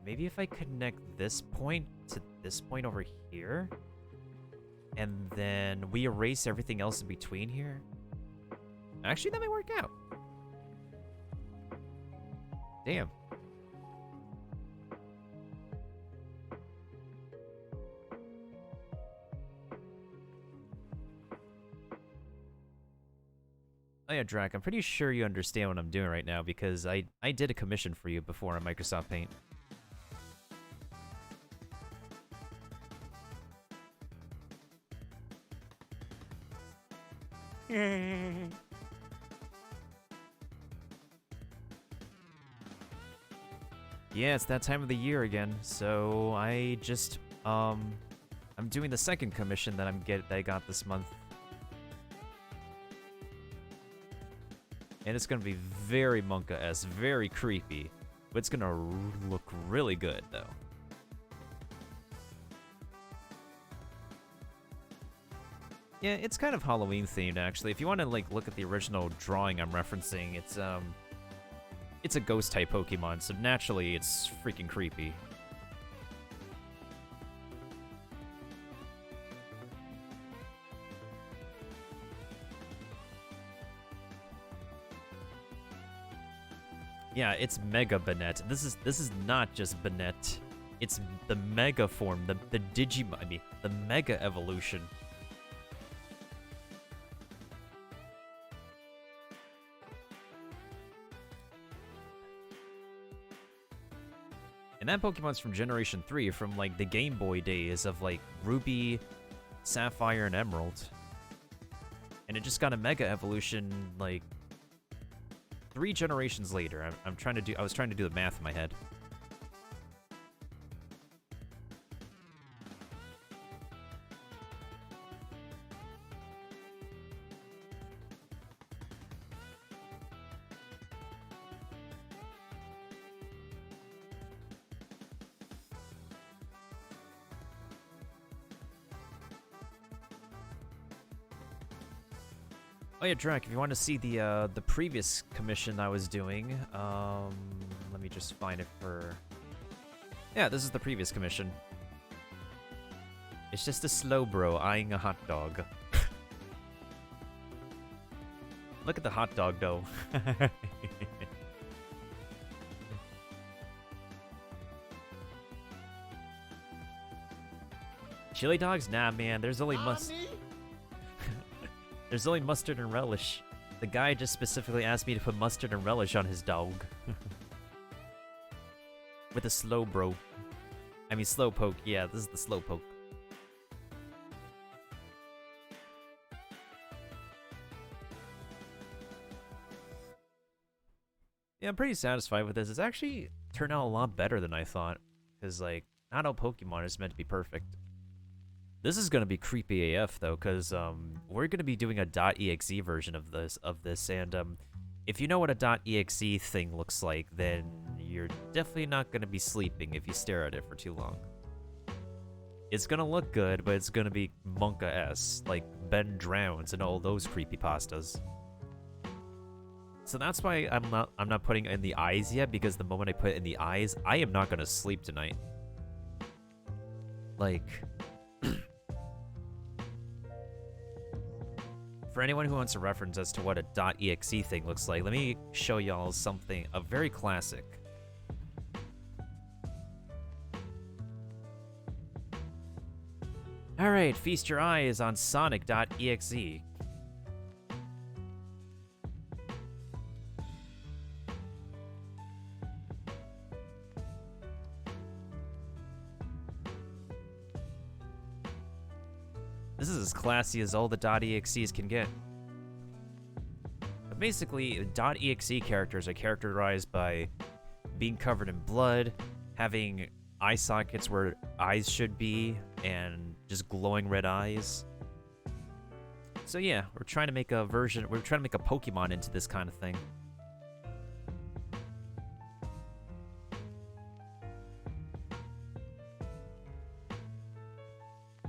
Maybe if I connect this point to this point over here, and then we erase everything else in between here. Actually, that might work out. Damn. Oh yeah, Drac, I'm pretty sure you understand what I'm doing right now because I did a commission for you before on Microsoft Paint. Yeah, it's that time of the year again, so I just, I'm doing the second commission that I got this month. And it's gonna be very Monka-esque, very creepy, but it's gonna look really good, though. Yeah, it's kind of Halloween themed, actually. If you want to like look at the original drawing I'm referencing, it's a ghost type Pokemon, so naturally it's freaking creepy. Yeah, it's Mega Banette. This is not just Banette. It's the Mega form, the Digimon, I mean, the Mega evolution. And that Pokemon's from Generation 3, from, like, the Game Boy days of, like, Ruby, Sapphire, and Emerald. And it just got a Mega Evolution, like, 3 generations later. I was trying to do the math in my head. Oh yeah, Drac, if you want to see the previous commission I was doing, let me just find it for... Yeah, this is the previous commission. It's just a slow bro eyeing a hot dog. Look at the hot dog, though. Chili dogs? Nah, man, there's only There's only mustard and relish. The guy just specifically asked me to put mustard and relish on his dog. With a slow bro. I mean slow poke. Yeah, this is the slow poke. Yeah, I'm pretty satisfied with this. It's actually turned out a lot better than I thought. Because, like, not all Pokemon is meant to be perfect. This is gonna be creepy AF though, because we're gonna be doing a .exe version of this, and if you know what a .exe thing looks like, then you're definitely not gonna be sleeping if you stare at it for too long. It's gonna look good, but it's gonna be Monka-esque, like Ben Drowns and all those creepypastas. So that's why I'm not putting in the eyes yet, because the moment I put in the eyes, I am not gonna sleep tonight. Like. For anyone who wants a reference as to what a .exe thing looks like, let me show y'all something, a very classic. Alright, feast your eyes on Sonic.exe. This is as classy as all the .exes can get. But basically, .exe characters are characterized by being covered in blood, having eye sockets where eyes should be, and just glowing red eyes. So yeah, we're trying to make a Pokemon into this kind of thing.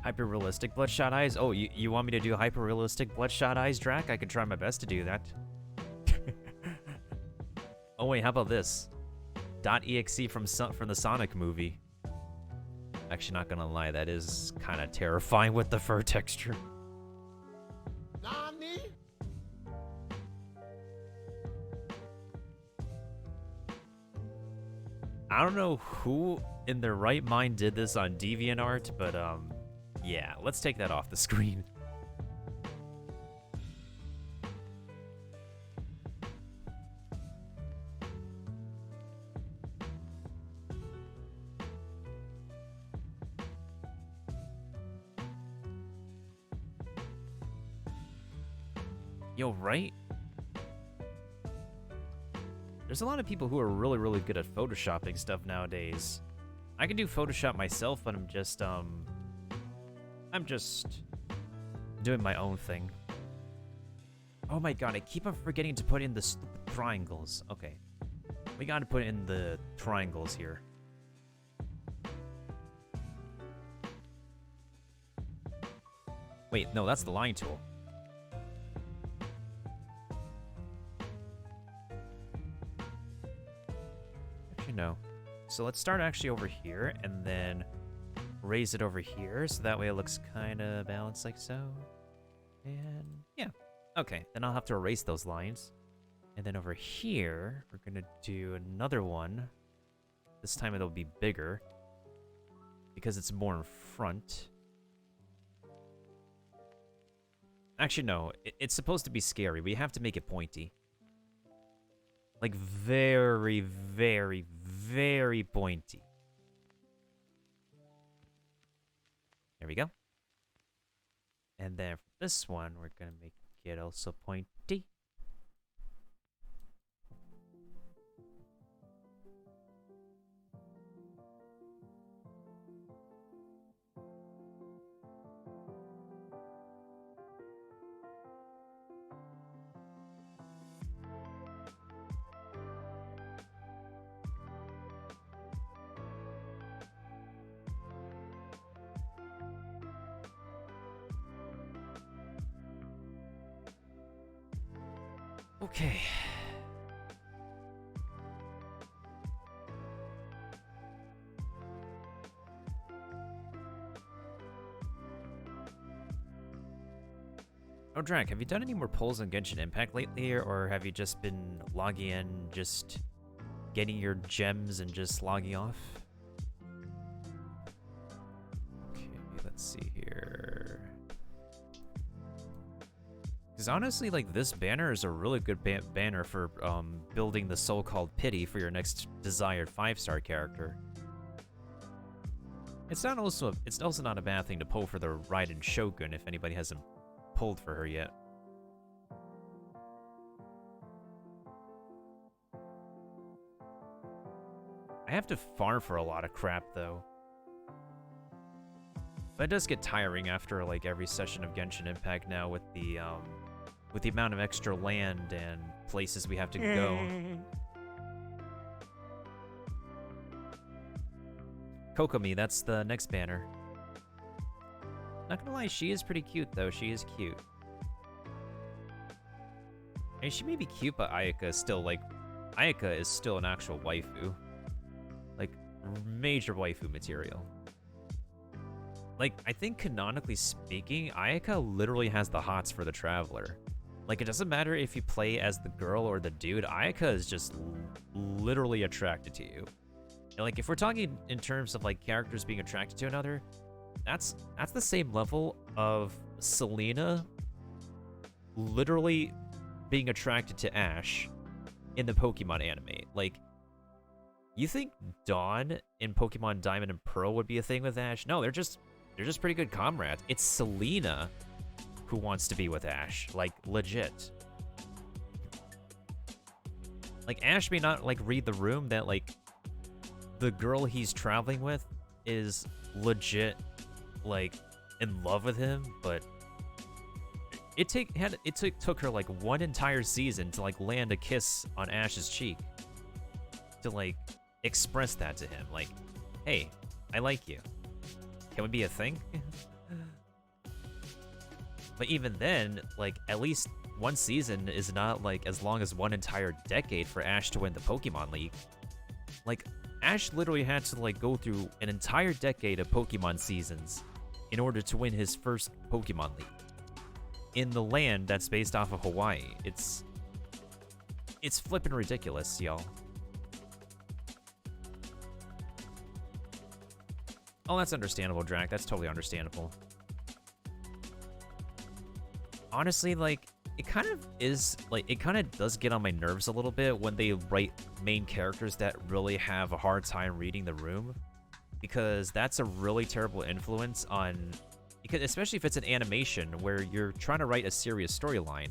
Hyper-realistic bloodshot eyes? Oh, you want me to do hyper-realistic bloodshot eyes, Drac? I can try my best to do that. Oh wait, how about this? .exe from the Sonic movie. Actually, not gonna lie, that is kind of terrifying with the fur texture. Nani? I don't know who in their right mind did this on DeviantArt, but yeah, let's take that off the screen. Yo, right? There's a lot of people who are really, really good at photoshopping stuff nowadays. I can do Photoshop myself, but I'm just doing my own thing. Oh my god, I keep on forgetting to put in the stupid triangles. Okay. We gotta put in the triangles here. Wait, no, that's the line tool. Actually, no. So let's start actually over here, and then raise it over here, so that way it looks kind of balanced like so. And yeah. Okay, then I'll have to erase those lines. And then over here, we're gonna do another one. This time it'll be bigger, because it's more in front. Actually, no. It's supposed to be scary. We have to make it pointy. Like, very, very, very pointy. There we go. And then for this one, we're going to make it also pointy. Okay. Oh, Drank, have you done any more polls on Genshin Impact lately, or have you just been logging in, just getting your gems and just logging off? Okay, let's see here. Because honestly, like, this banner is a really good banner for building the so-called pity for your next desired 5-star character. It's also not a bad thing to pull for the Raiden Shogun if anybody hasn't pulled for her yet. I have to farm for a lot of crap though. But it does get tiring after like every session of Genshin Impact now with the amount of extra land and places we have to go. Kokomi, that's the next banner. Not gonna lie, she is pretty cute though. She is cute. I mean, she may be cute, but Ayaka is still like... Ayaka is still an actual waifu. Like, major waifu material. Like, I think canonically speaking, Ayaka literally has the hots for the Traveler. Like, it doesn't matter if you play as the girl or the dude, Ayaka is just literally attracted to you. And, like, if we're talking in terms of, like, characters being attracted to another, that's the same level of Selena literally being attracted to Ash in the Pokemon anime. Like, you think Dawn in Pokemon Diamond and Pearl would be a thing with Ash? No, they're just pretty good comrades. It's Selena who wants to be with Ash, like, legit. Like, Ash may not, like, read the room that, like, the girl he's traveling with is legit, like, in love with him, but it took her, like, one entire season to, like, land a kiss on Ash's cheek. To, like, express that to him. Like, hey, I like you. Can we be a thing? But even then, like, at least one season is not, like, as long as one entire decade for Ash to win the Pokemon League. Like, Ash literally had to, like, go through an entire decade of Pokemon seasons in order to win his first Pokemon League. In the land that's based off of Hawaii. It's flippin' ridiculous, y'all. Oh, that's understandable, Drac. That's totally understandable. Honestly, like, it kind of is, like, it kind of does get on my nerves a little bit when they write main characters that really have a hard time reading the room. Because that's a really terrible influence on, because especially if it's an animation where you're trying to write a serious storyline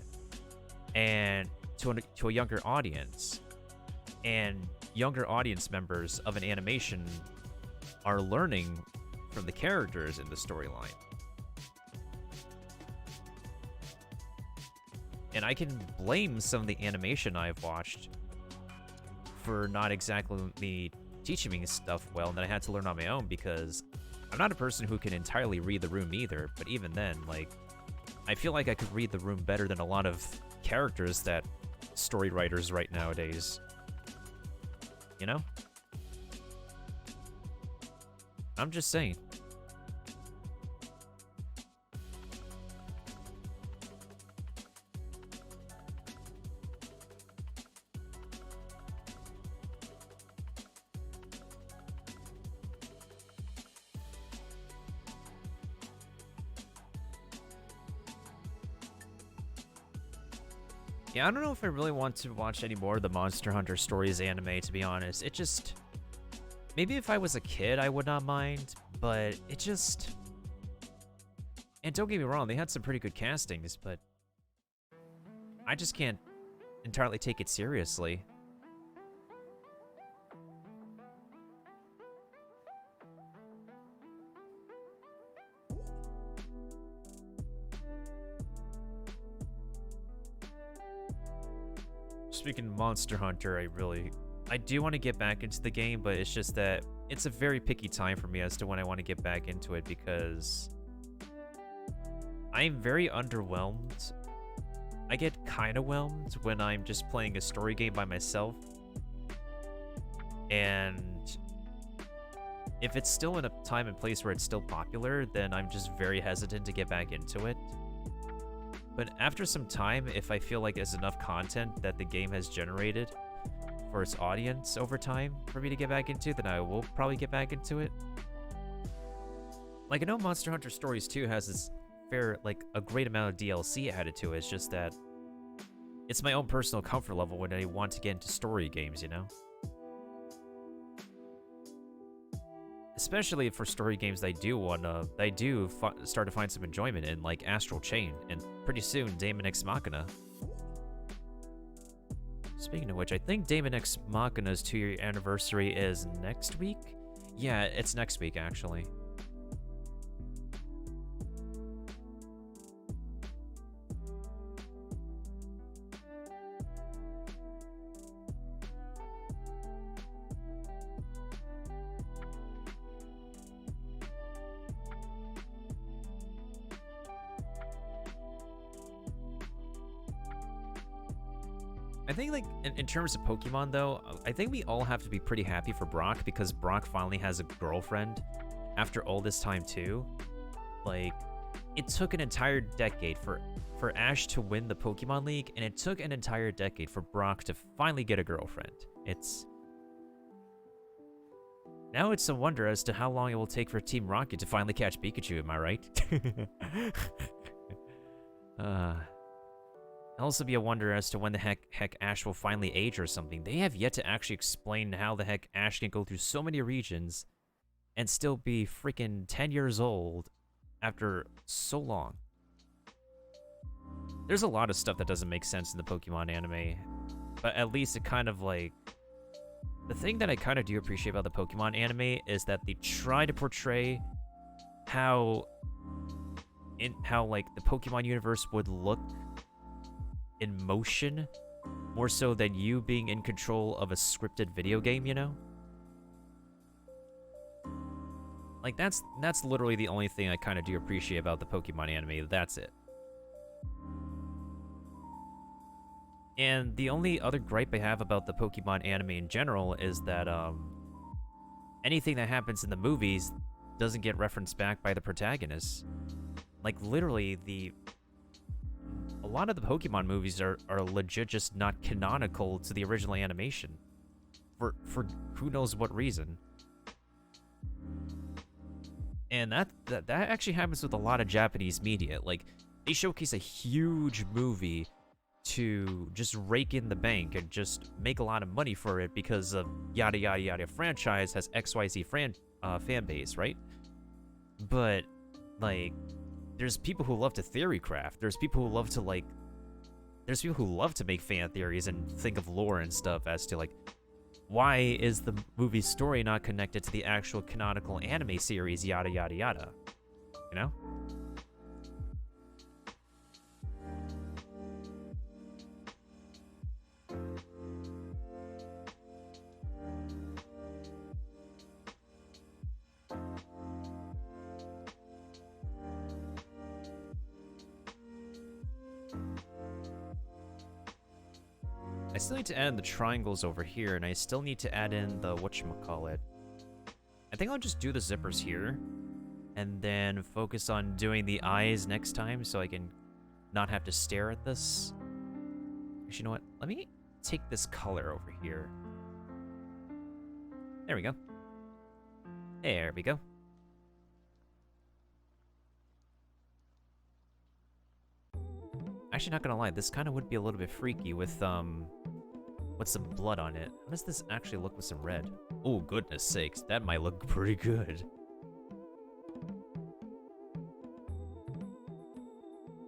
and to a younger audience, and younger audience members of an animation are learning from the characters in the storyline. And I can blame some of the animation I've watched for not exactly teaching me stuff well, and that I had to learn on my own, because I'm not a person who can entirely read the room either, but even then, like, I feel like I could read the room better than a lot of characters that story writers write nowadays. You know? I'm just saying. Yeah, I don't know if I really want to watch any more of the Monster Hunter Stories anime, to be honest. It just... Maybe if I was a kid, I would not mind, but it just... And don't get me wrong, they had some pretty good castings, but... I just can't entirely take it seriously. Speaking of Monster Hunter, I do want to get back into the game, but it's just that it's a very picky time for me as to when I want to get back into it, because I'm very underwhelmed. I get kind of whelmed when I'm just playing a story game by myself. And if it's still in a time and place where it's still popular, then I'm just very hesitant to get back into it. But after some time, if I feel like there's enough content that the game has generated for its audience over time for me to get back into, then I will probably get back into it. Like, I know Monster Hunter Stories 2 has this a great amount of DLC added to it. It's just that it's my own personal comfort level when I want to get into story games, you know? Especially for story games I do start to find some enjoyment in, like Astral Chain, and pretty soon Daemon X Machina. Speaking of which, I think Daemon X Machina's 2-year anniversary is next week? Yeah, it's next week, actually. I think, like, in terms of Pokemon, though, I think we all have to be pretty happy for Brock, because Brock finally has a girlfriend after all this time, too. Like, it took an entire decade for Ash to win the Pokemon League, and it took an entire decade for Brock to finally get a girlfriend. Now it's a wonder as to how long it will take for Team Rocket to finally catch Pikachu, am I right? It'll also be a wonder as to when the heck Ash will finally age or something. They have yet to actually explain how the heck Ash can go through so many regions and still be freaking 10 years old after so long. There's a lot of stuff that doesn't make sense in the Pokemon anime, but at least it kind of like... The thing that I kind of do appreciate about the Pokemon anime is that they try to portray how like the Pokemon universe would look in motion more so than you being in control of a scripted video game, you know? Like that's literally the only thing I kind of do appreciate about the Pokemon anime. That's it. And the only other gripe I have about the Pokemon anime in general is that anything that happens in the movies doesn't get referenced back by the protagonists. Like, literally, a lot of the Pokemon movies are legit just not canonical to the original animation. For who knows what reason. And that actually happens with a lot of Japanese media. Like, they showcase a huge movie to just rake in the bank and just make a lot of money for it because of yada yada yada franchise has XYZ fan base, right? But like, there's people who love to theory craft. There's people who love to make fan theories and think of lore and stuff as to like, why is the movie's story not connected to the actual canonical anime series, yada yada yada, you know? I still need to add in the triangles over here, and I still need to add in the whatchamacallit. I think I'll just do the zippers here, and then focus on doing the eyes next time so I can not have to stare at this. Actually, you know what? Let me take this color over here. There we go. There we go. Actually, not gonna lie, this kind of would be a little bit freaky with some blood on it. How does this actually look with some red? Oh, goodness sakes, that might look pretty good.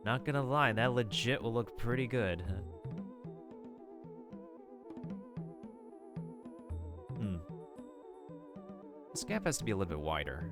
Not gonna lie, that legit will look pretty good. This gap has to be a little bit wider.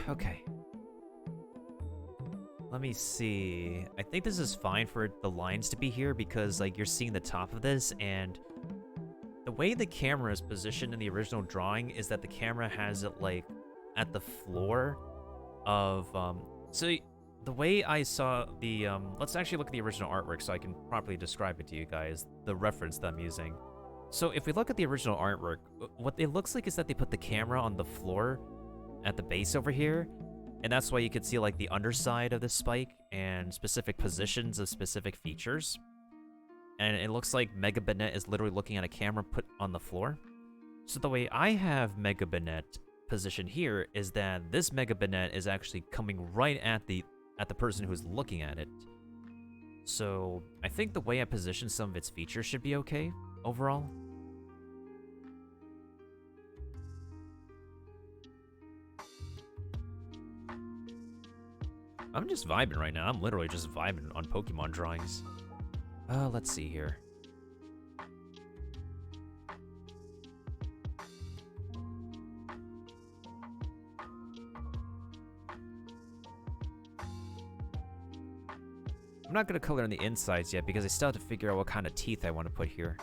Okay. Let me see. I think this is fine for the lines to be here because, like, you're seeing the top of this, and the way the camera is positioned in the original drawing is that the camera has it, like, at the floor of, so the way I saw the, let's actually look at the original artwork so I can properly describe it to you guys, the reference that I'm using. So if we look at the original artwork, what it looks like is that they put the camera on the floor at the base over here, and that's why you could see like the underside of the spike and specific positions of specific features. And it looks like Mega Banette is literally looking at a camera put on the floor. So the way I have Mega Banette positioned here is that this Mega Banette is actually coming right at the person who's looking at it. So I think the way I position some of its features should be okay overall. I'm just vibing right now. I'm literally just vibing on Pokemon drawings. Let's see here. I'm not going to color in the insides yet because I still have to figure out what kind of teeth I want to put here.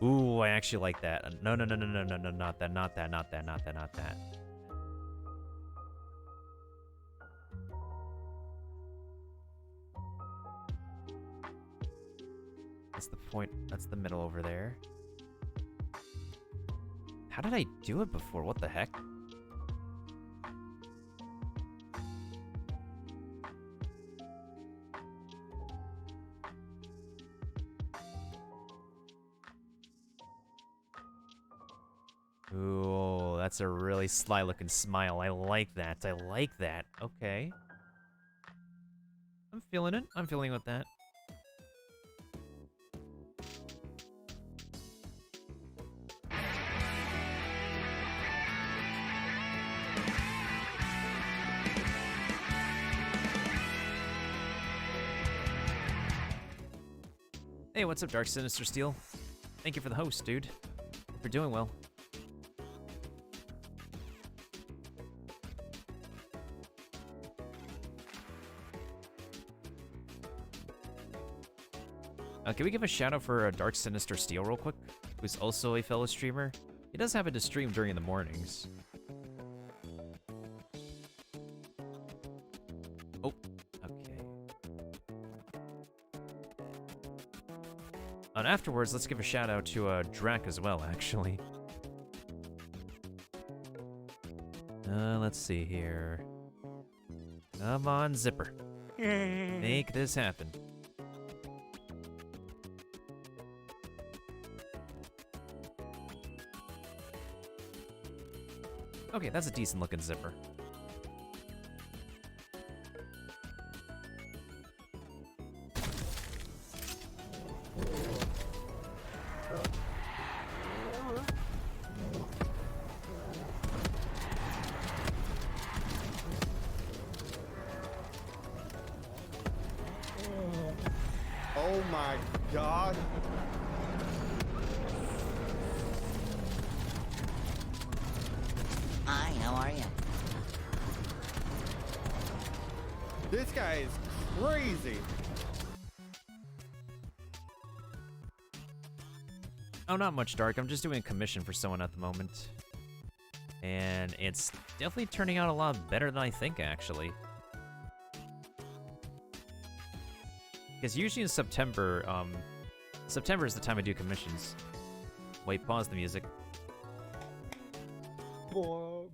Ooh, I actually like that. No, no, no, no, no, no, no, not that, not that, not that, not that, not that. That's the point. That's the middle over there. How did I do it before? What the heck? Ooh, that's a really sly looking smile. I like that. I like that. Okay. I'm feeling it. I'm feeling with that. Hey, what's up, Dark Sinister Steel? Thank you for the host, dude. Hope you're doing well. Can we give a shout out for Dark Sinister Steel real quick? Who's also a fellow streamer. He does happen to stream during the mornings. Oh, okay. And afterwards, let's give a shout out to Drac as well, actually. Let's see here. Come on, Zipper. Make this happen. Okay, that's a decent looking zipper. Oh my God. Hi, how are you? This guy is crazy. Oh, not much, Dark. I'm just doing a commission for someone at the moment. And it's definitely turning out a lot better than I think, actually. Because usually in September, September is the time I do commissions. Wait, pause the music. Bro.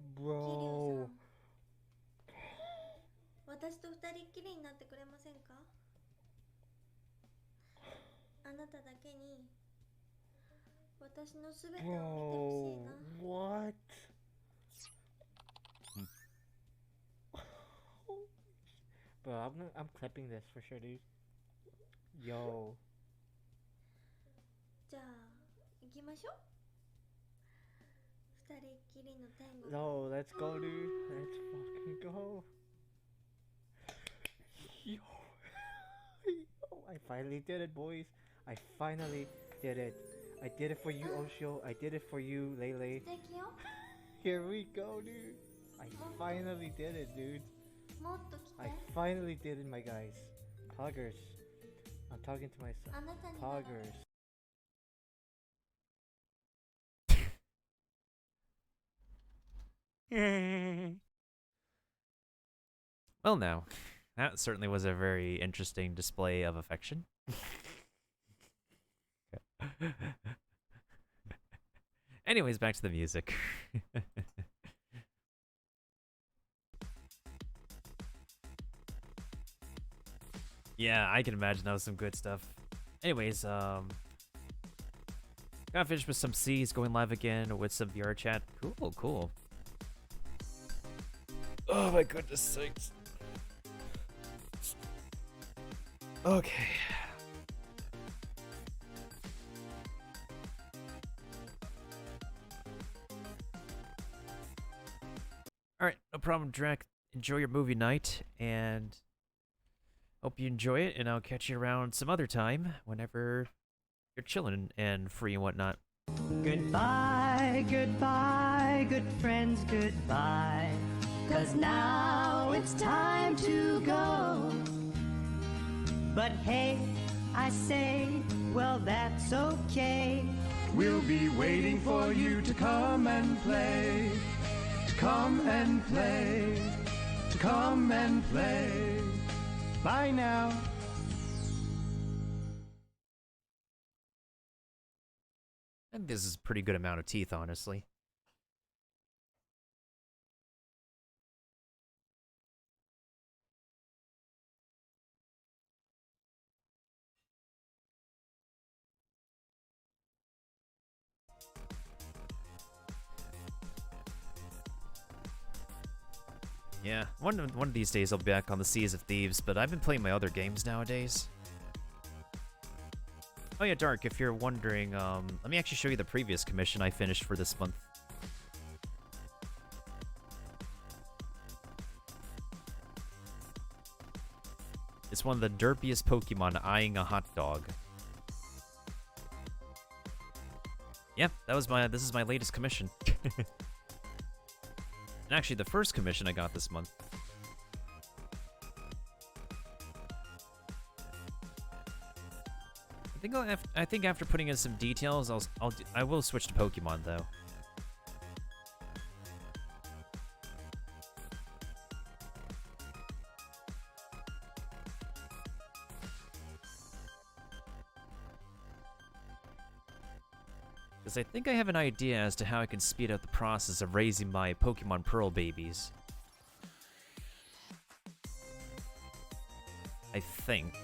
私と二人っきりになってくれませんか？あなただけに私のすべてを見てほしいな。 What? Bro, I'm clipping this for sure, dude. Yo. じゃあ行きましょう。二人っきりの天国。 No, let's go, dude. Let's fucking go. Yo. Yo, I finally did it, boys. I finally did it. I did it for you, Osho. I did it for you, Lele. 素敵よ。 Here we go, dude. I finally did it, dude. もっと来て。 I finally did it, my guys. Huggers. I'm talking to myself. あなたになら Poggers. Well, now, that certainly was a very interesting display of affection. Anyways, back to the music. Yeah, I can imagine that was some good stuff. Anyways, got finished with some C's, going live again with some VR chat. Cool, cool. Oh my goodness sakes. Okay. Alright, no problem, Drek. Enjoy your movie night, and hope you enjoy it, and I'll catch you around some other time whenever you're chilling and free and whatnot. Goodbye, goodbye, good friends, goodbye. 'Cause now it's time to go. But hey, I say, well, that's okay. We'll be waiting for you to come and play. To come and play. To come and play. Bye now. And this is a pretty good amount of teeth, honestly. Yeah, one of these days I'll be back on the Seas of Thieves, but I've been playing my other games nowadays. Oh yeah, Dark, if you're wondering, let me actually show you the previous commission I finished for this month. It's one of the derpiest Pokemon eyeing a hot dog. Yep, this is my latest commission. And actually, the first commission I got this month. I think after putting in some details, I will switch to Pokemon though. Because I think I have an idea as to how I can speed up the process of raising my Pokemon Pearl babies. I think.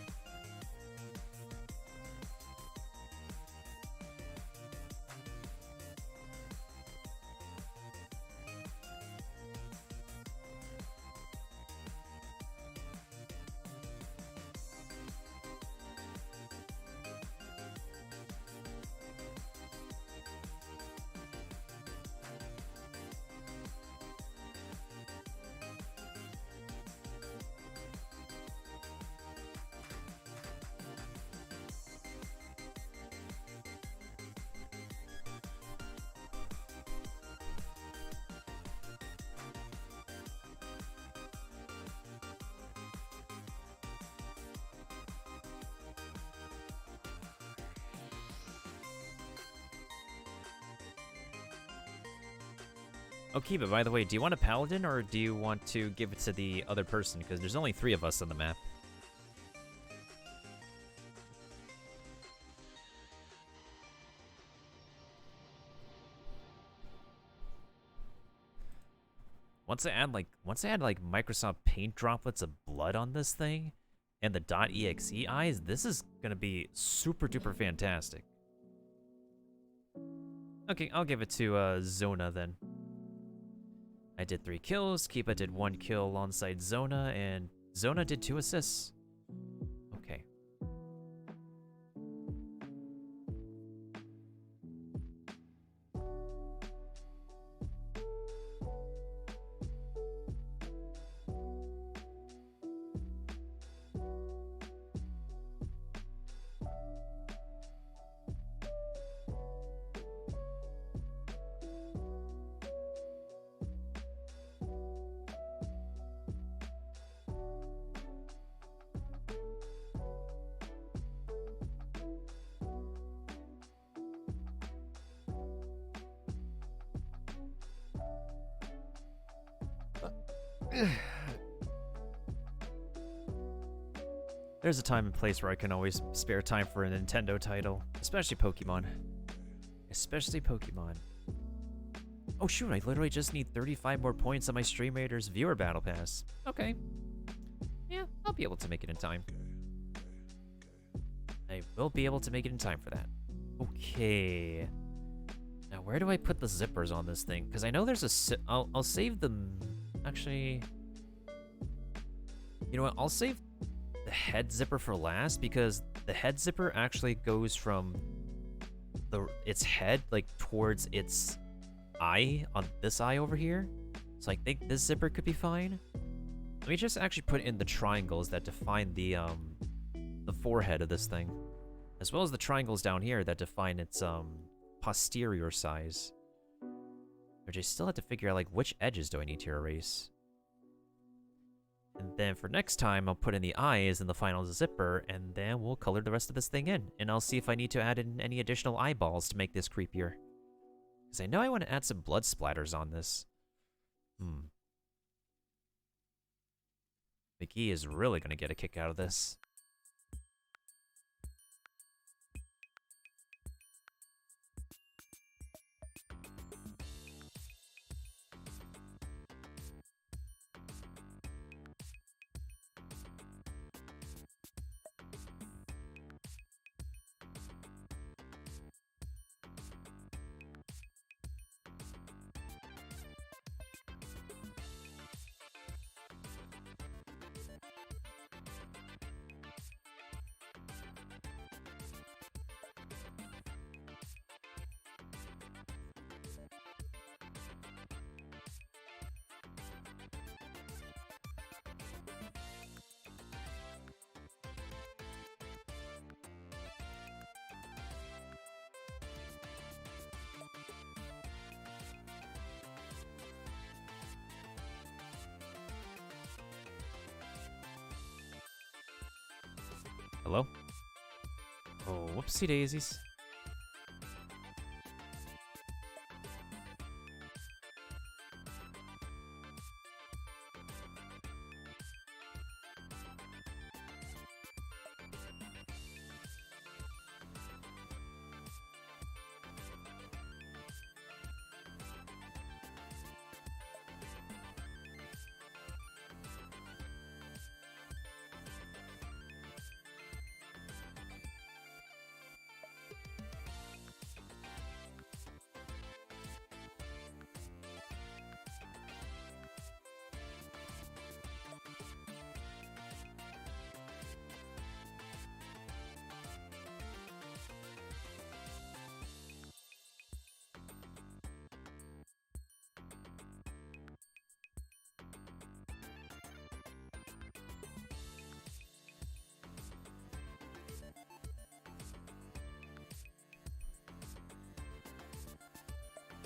Okay, but by the way, do you want a paladin or do you want to give it to the other person? Because there's only 3 of us on the map. Once I add like Microsoft Paint droplets of blood on this thing and the .exe eyes, this is gonna be super duper fantastic. Okay, I'll give it to Zona then. I did 3 kills, Kiba did 1 kill alongside Zona, and Zona did 2 assists. Okay. There's a time and place where I can always spare time for a Nintendo title, especially Pokemon. Especially Pokemon. Oh shoot, I literally just need 35 more points on my Stream Raiders viewer battle pass. Okay. Yeah, I'll be able to make it in time. I will be able to make it in time for that. Okay. Now, where do I put the zippers on this thing? Because I know there's a... I'll save them... Actually... You know what? I'll save the head zipper for last, because the head zipper actually goes from its head, like, towards its eye on this eye over here. So I think this zipper could be fine. Let me just actually put in the triangles that define the forehead of this thing, as well as the triangles down here that define its posterior size. Which I still have to figure out, like, which edges do I need to erase. And then for next time, I'll put in the eyes in the final zipper, and then we'll color the rest of this thing in. And I'll see if I need to add in any additional eyeballs to make this creepier. Because I know I want to add some blood splatters on this. McGee is really going to get a kick out of this. Hello? Oh, whoopsie daisies.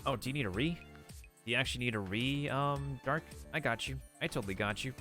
Oh, do you need a re? Do you actually need a re, Dark? I got you. I totally got you.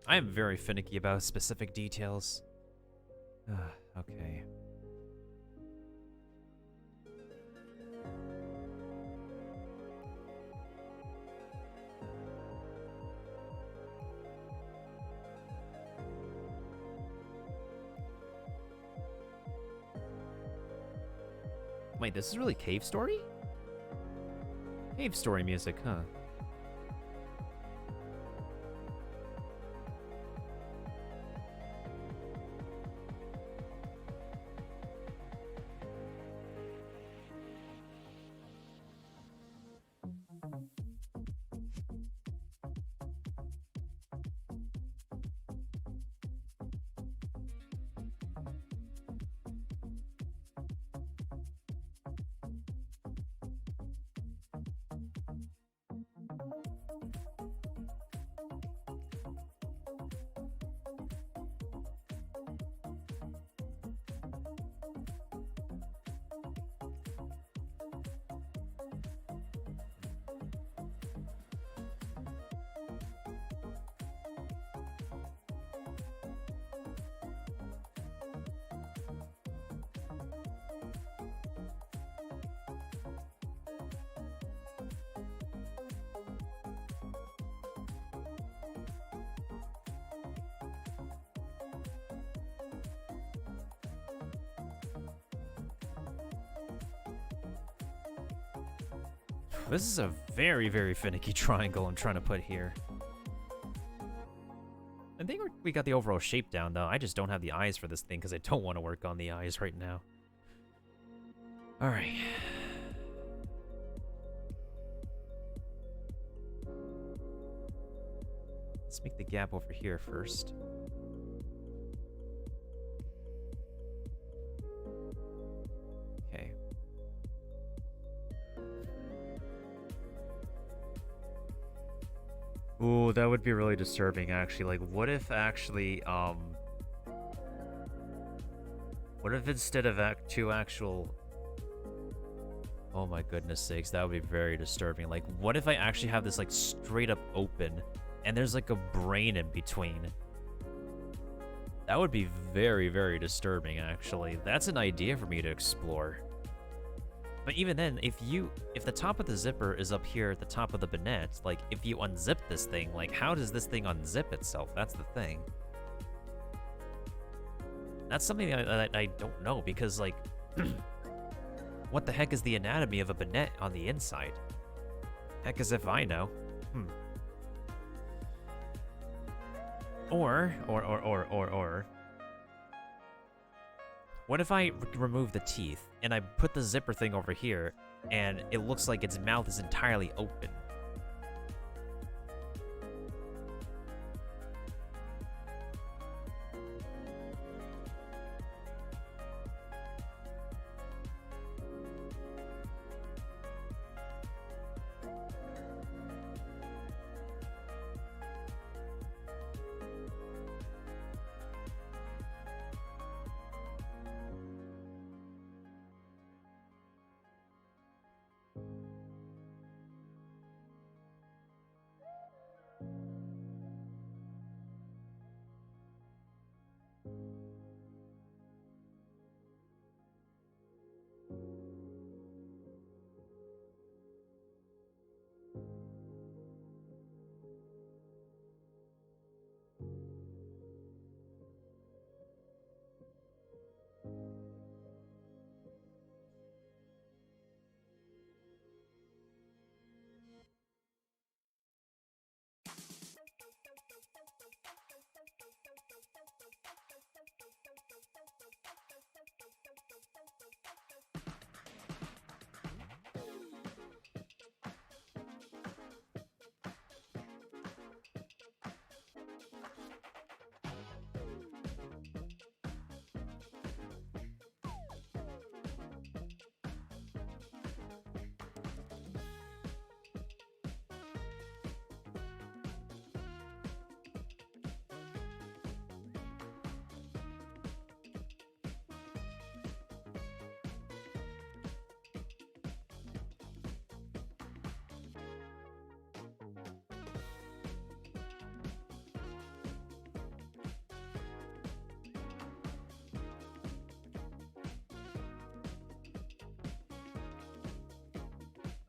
I am very finicky about specific details. Okay. Wait, this is really Cave Story? Cave Story music, huh? This is a very, very finicky triangle I'm trying to put here. I think we got the overall shape down, though. I just don't have the eyes for this thing because I don't want to work on the eyes right now. Alright. Let's make the gap over here first. Okay. Ooh, that would be really disturbing, actually. Like, what if actually, what if instead of two actual... Oh my goodness sakes, that would be very disturbing. Like, what if I actually have this, like, straight up open, and there's, like, a brain in between? That would be very, very disturbing, actually. That's an idea for me to explore. But even then, if the top of the zipper is up here at the top of the bonnet, like, if you unzip this thing, like, how does this thing unzip itself? That's the thing. That's something that I don't know, because, like, what the heck is the anatomy of a bonnet on the inside? Heck as if I know. Or, what if I remove the teeth, and I put the zipper thing over here, and it looks like its mouth is entirely open?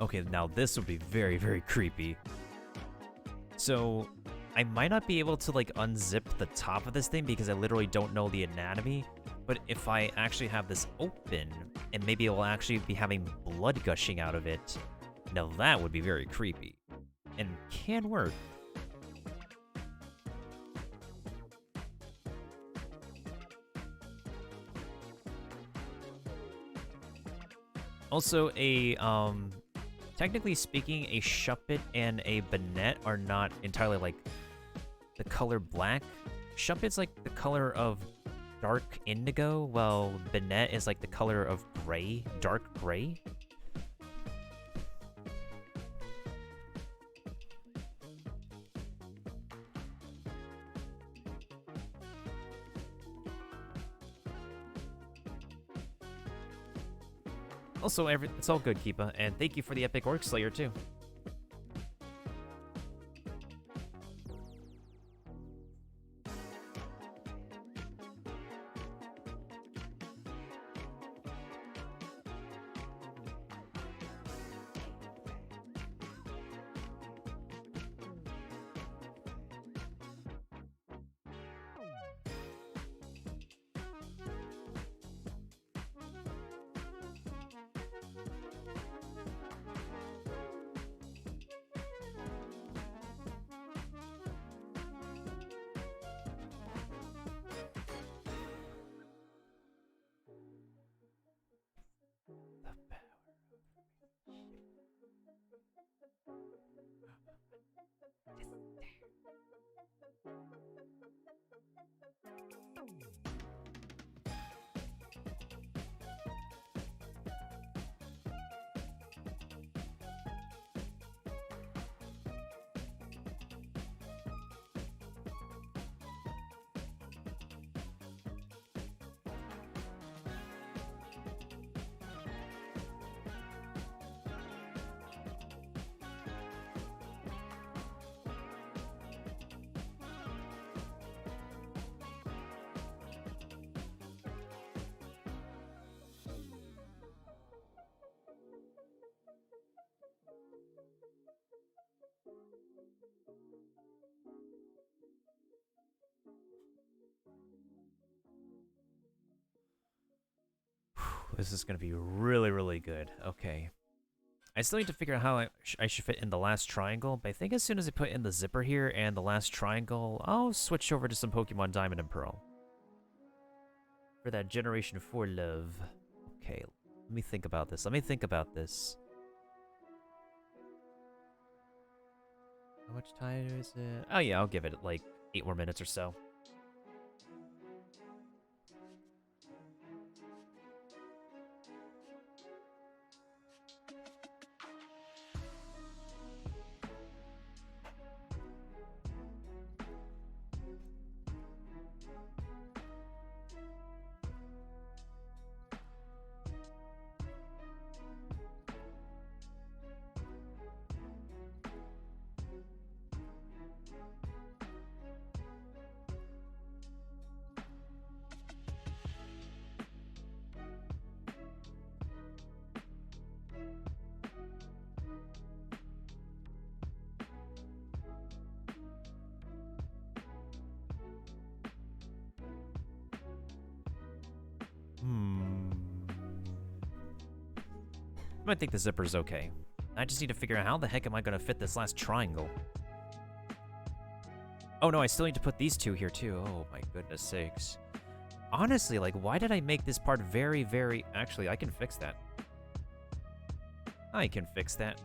Okay, now this would be very, very creepy. So, I might not be able to, like, unzip the top of this thing because I literally don't know the anatomy. But if I actually have this open, and maybe it will actually be having blood gushing out of it, now that would be very creepy. And can work. Also, technically speaking, a Shuppet and a Banette are not entirely, like, the color black. Shuppet's, like, the color of dark indigo, while Banette is, like, the color of gray, dark gray. Also, it's all good, Keepa, and thank you for the epic Orc Slayer, too. This is going to be really, really good. Okay. I still need to figure out how I should fit in the last triangle, but I think as soon as I put in the zipper here and the last triangle, I'll switch over to some Pokemon Diamond and Pearl. For that Generation 4 love. Okay, let me think about this. How much time is it? Oh yeah, I'll give it like 8 more minutes or so. I might think the zipper's okay. I just need to figure out how the heck am I going to fit this last triangle. Oh no, I still need to put these two here too. Oh my goodness sakes. Honestly, like, why did I make this part very, very... Actually, I can fix that. I can fix that.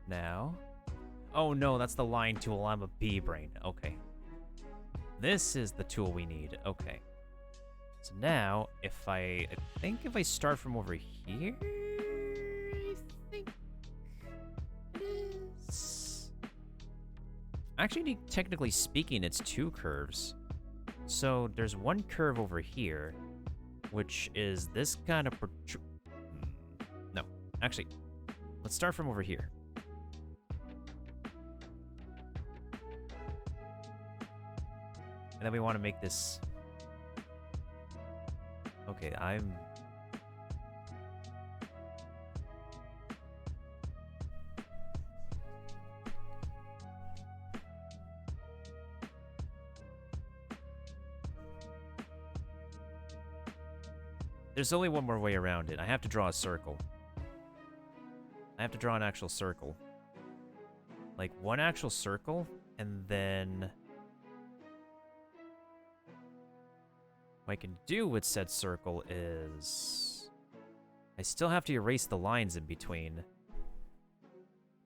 now. Oh no, that's the line tool. I'm a bee brain. Okay. This is the tool we need. Okay. So now, I think if I start from over here, I think it is. Actually, technically speaking, it's 2 curves. So there's one curve over here, which is this kind of no, actually, let's start from over here. And then we want to make this. Okay, there's only one more way around it. I have to draw a circle. I have to draw an actual circle. Like, one actual circle, and then what I can do with said circle is I still have to erase the lines in between,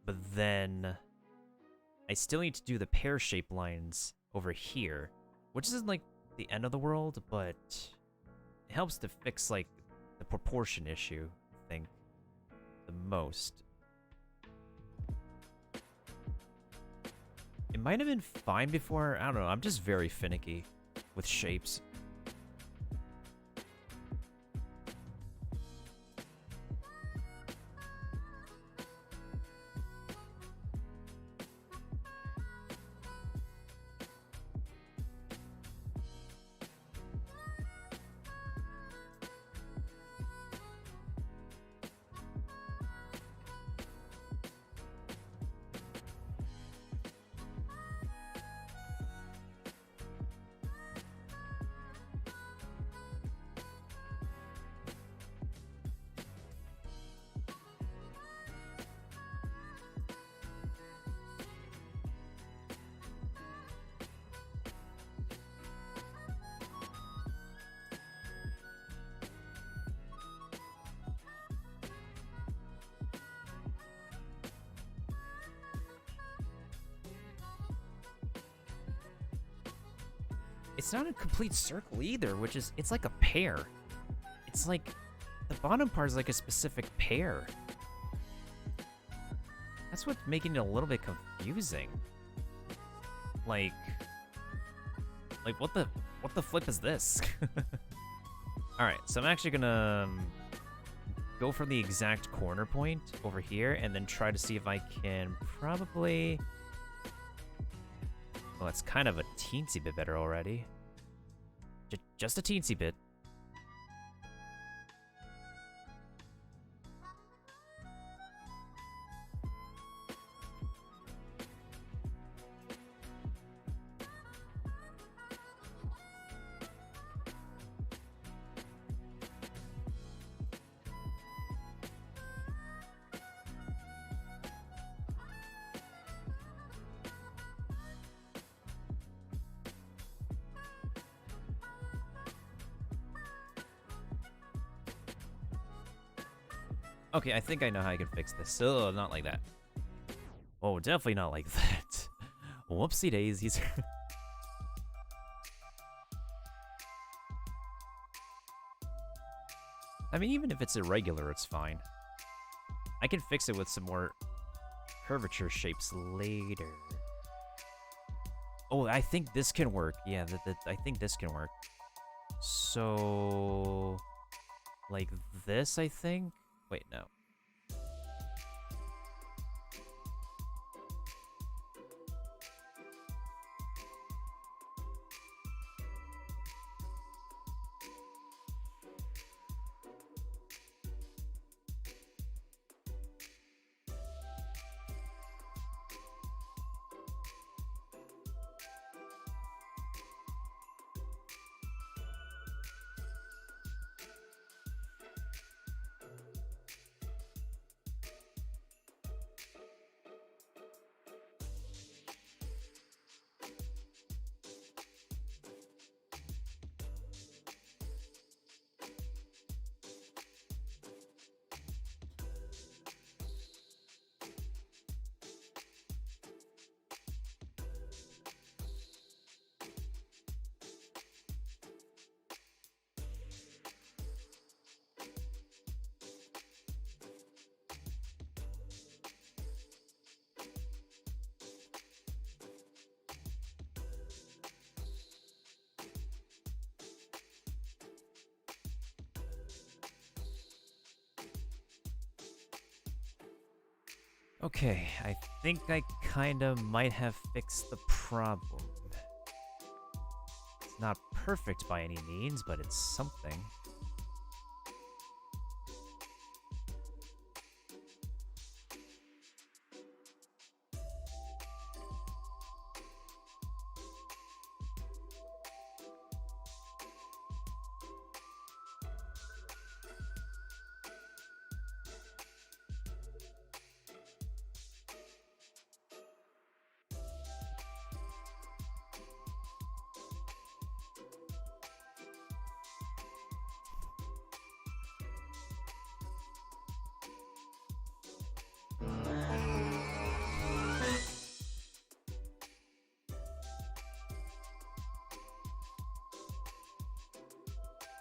but then I still need to do the pear-shaped lines over here, which isn't like the end of the world, but it helps to fix like the proportion issue, I think, the most. It might have been fine before, I don't know, I'm just very finicky with shapes. It's not a complete circle either, which is, it's like a pear. It's like, the bottom part is like a specific pear. That's what's making it a little bit confusing. Like what the flip is this? Alright, so I'm actually gonna go from the exact corner point over here and then try to see if I can probably... Well, it's kind of a teensy bit better already. Just a teensy bit. Okay, I think I know how I can fix this. Oh, not like that. Oh, definitely not like that. Whoopsie daisies. I mean, even if it's irregular, it's fine. I can fix it with some more curvature shapes later. Oh, I think this can work. Yeah, I think this can work. So, like this, I think? Wait, no. Okay, I think I kinda might have fixed the problem. It's not perfect by any means, but it's something.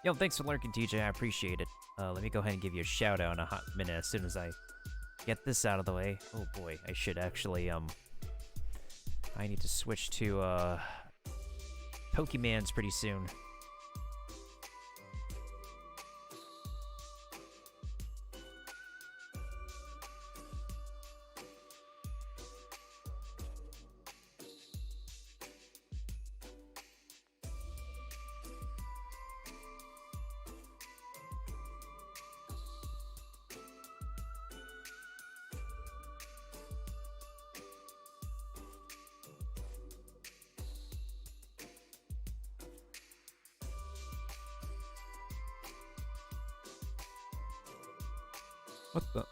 Yo, thanks for lurking, TJ. I appreciate it. Let me go ahead and give you a shout out in a hot minute as soon as I get this out of the way. Oh boy, I should actually, I need to switch to, Pokemons pretty soon. What the?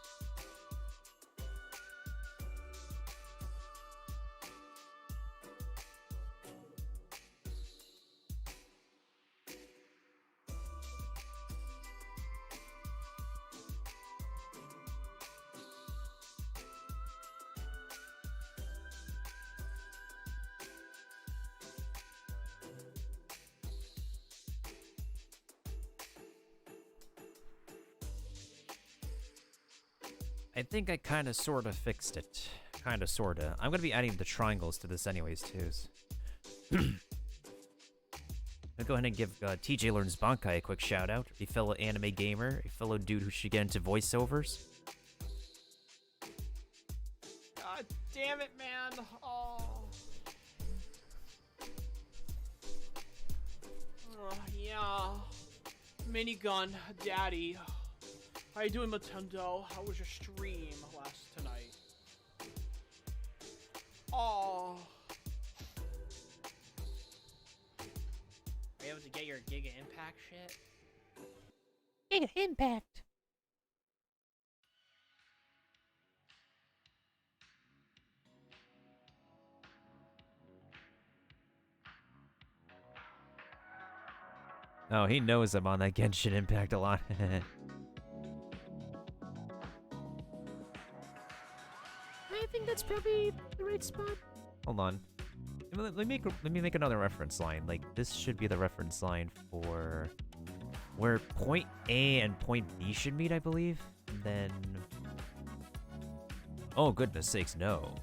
I think I kind of sort of fixed it. Kind of, sort of. I'm going to be adding the triangles to this anyways, too. I'll go ahead and give TJ Learns Bankai a quick shout out. A fellow anime gamer, a fellow dude who should get into voiceovers. God damn it, man. Oh. Yeah. Minigun, daddy. How you doing, Matendo? How was your stream last tonight? Oh. Are you able to get your Giga Impact shit? Giga Impact. Oh, he knows I'm on that Genshin Impact a lot. I think that's probably the right spot. Hold on. Let me make another reference line. Like, this should be the reference line for where point A and point B should meet, I believe. And then... Oh, goodness sakes, no.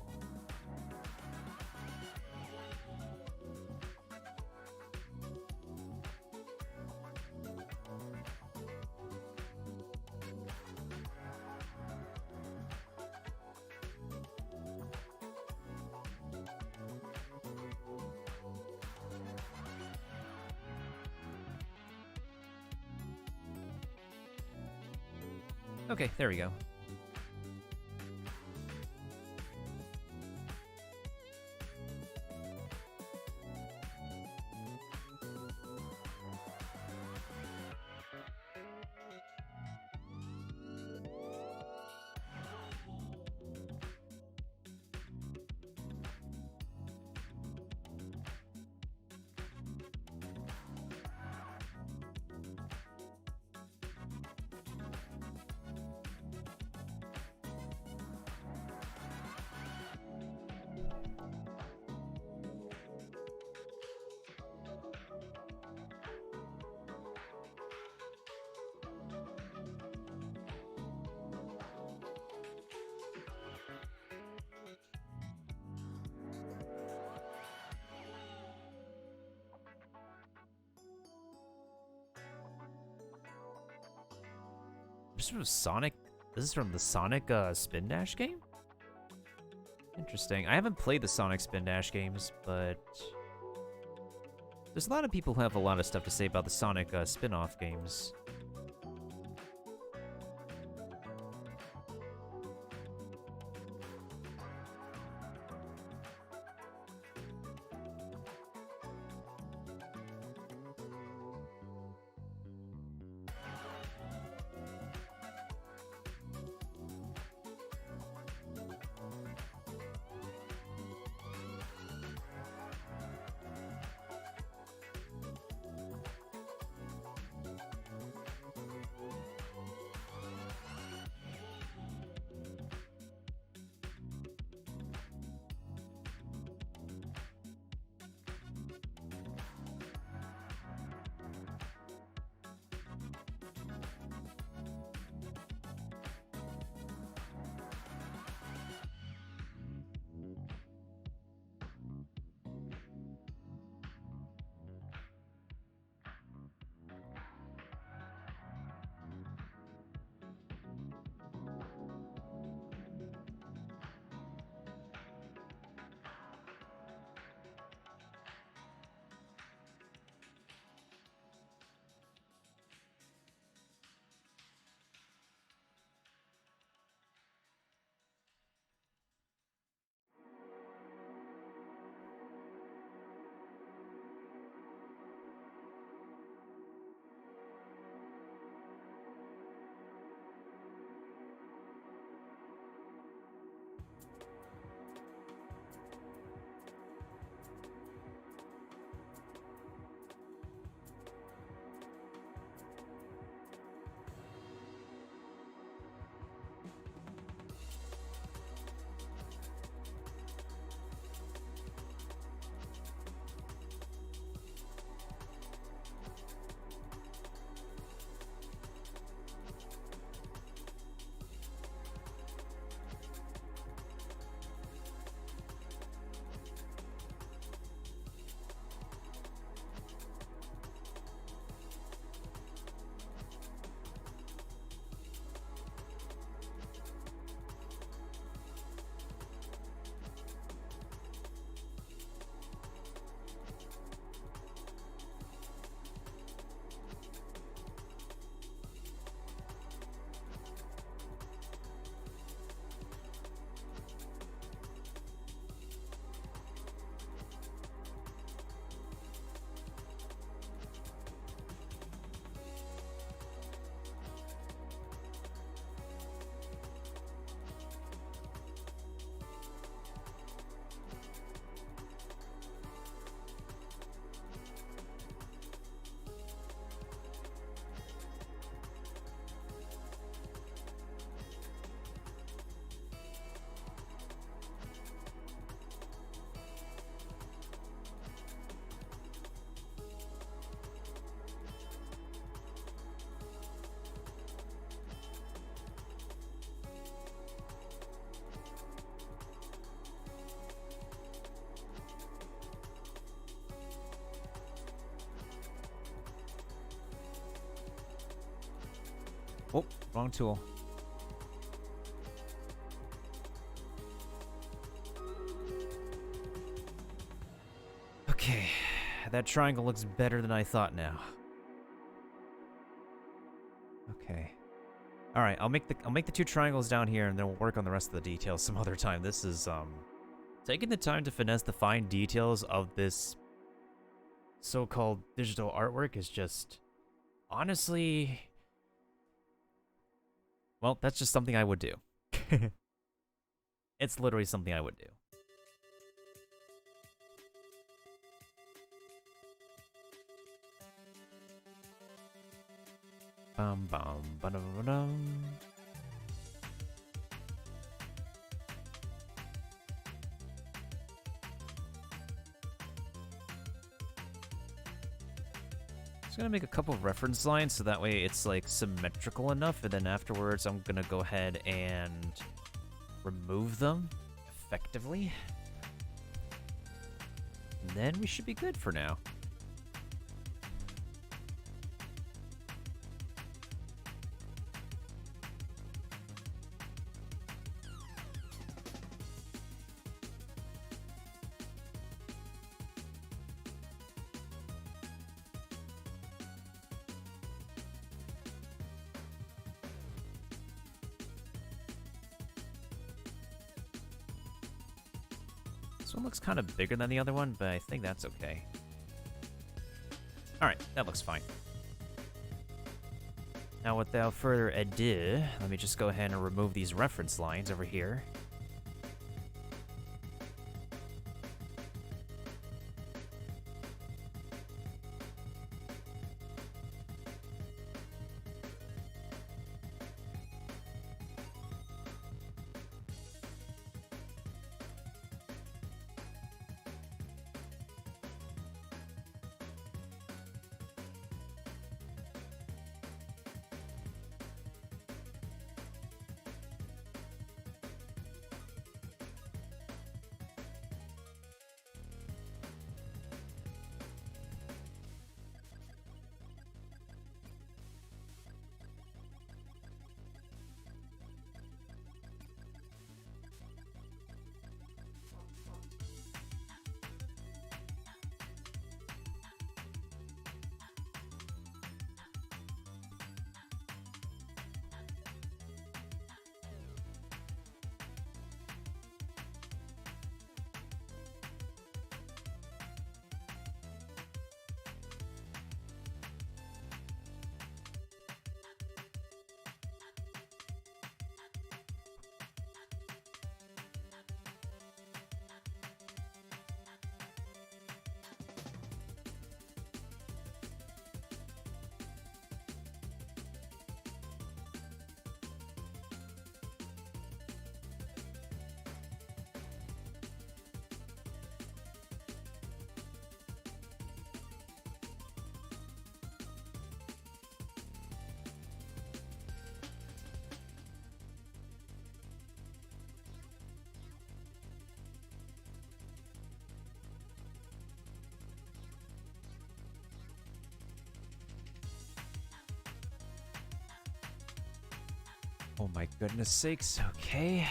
Okay, there we go. This is from Sonic. This is from the Sonic Spin Dash game? Interesting. I haven't played the Sonic Spin Dash games, but there's a lot of people who have a lot of stuff to say about the Sonic spin-off games. Oh, wrong tool. Okay, that triangle looks better than I thought now. Okay. All right, I'll make the two triangles down here, and then we'll work on the rest of the details some other time. This is taking the time to finesse the fine details of this so-called digital artwork is just honestly, well, that's just something I would do. It's literally something I would do. Bum bum ba-dum ba-dum. Just gonna make a couple of reference lines so that way it's like symmetrical enough, and then afterwards I'm gonna go ahead and remove them effectively. And then we should be good for now. This one looks kind of bigger than the other one, but I think that's okay. Alright, that looks fine. Now, without further ado, let me just go ahead and remove these reference lines over here. Oh my goodness sakes, okay.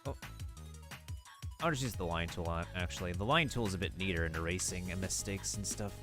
Oh. I'll just use the line tool, actually. The line tool is a bit neater in erasing and mistakes and stuff.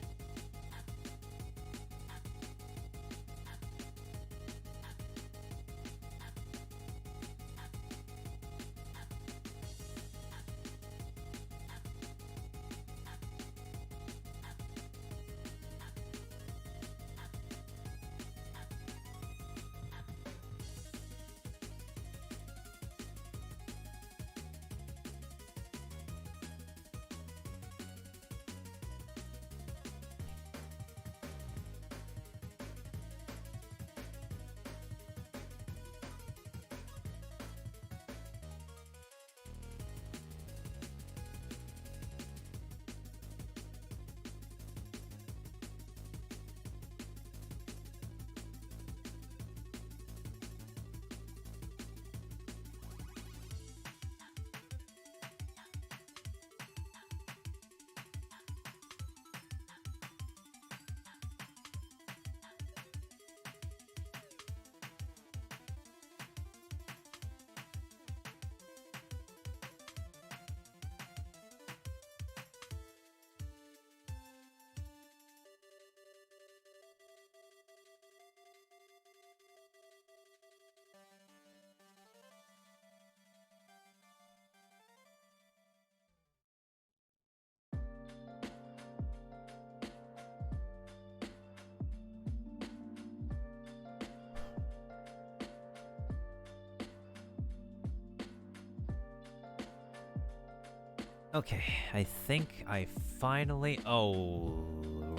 Okay, I think I finally... Oh,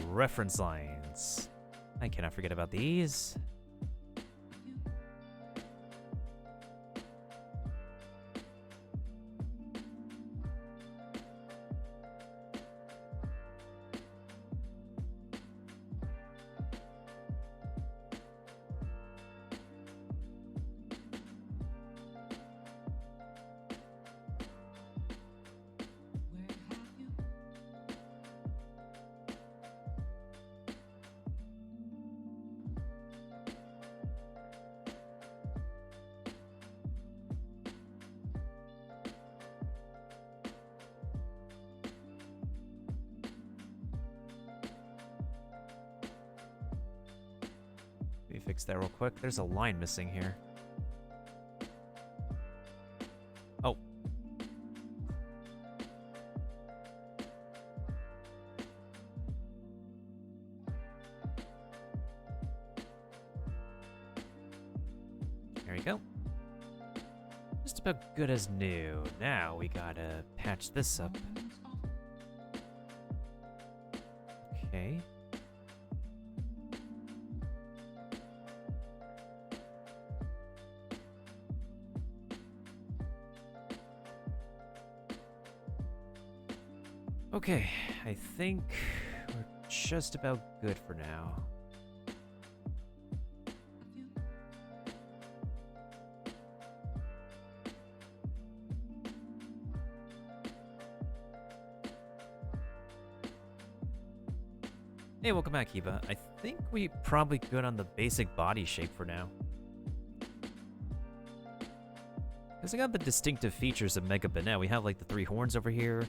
reference lines. I cannot forget about these. fix that real quick. There's a line missing here. Oh. There we go. Just about good as new. Now we gotta patch this up. Okay. Okay, I think we're just about good for now. Hey, welcome back, Kiba. I think we probably good on the basic body shape for now. Because I got the distinctive features of Mega Banette. We have like the 3 horns over here.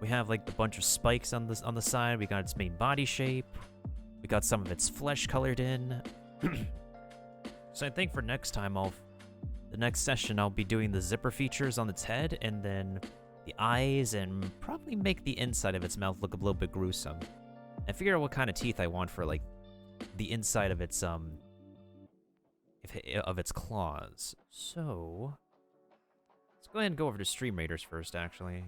We have like the bunch of spikes on the side. We got its main body shape. We got some of its flesh colored in. So I think for next time, the next session, I'll be doing the zipper features on its head, and then the eyes, and probably make the inside of its mouth look a little bit gruesome. And figure out what kind of teeth I want for like the inside of its claws. So let's go ahead and go over to Stream Raiders first, actually.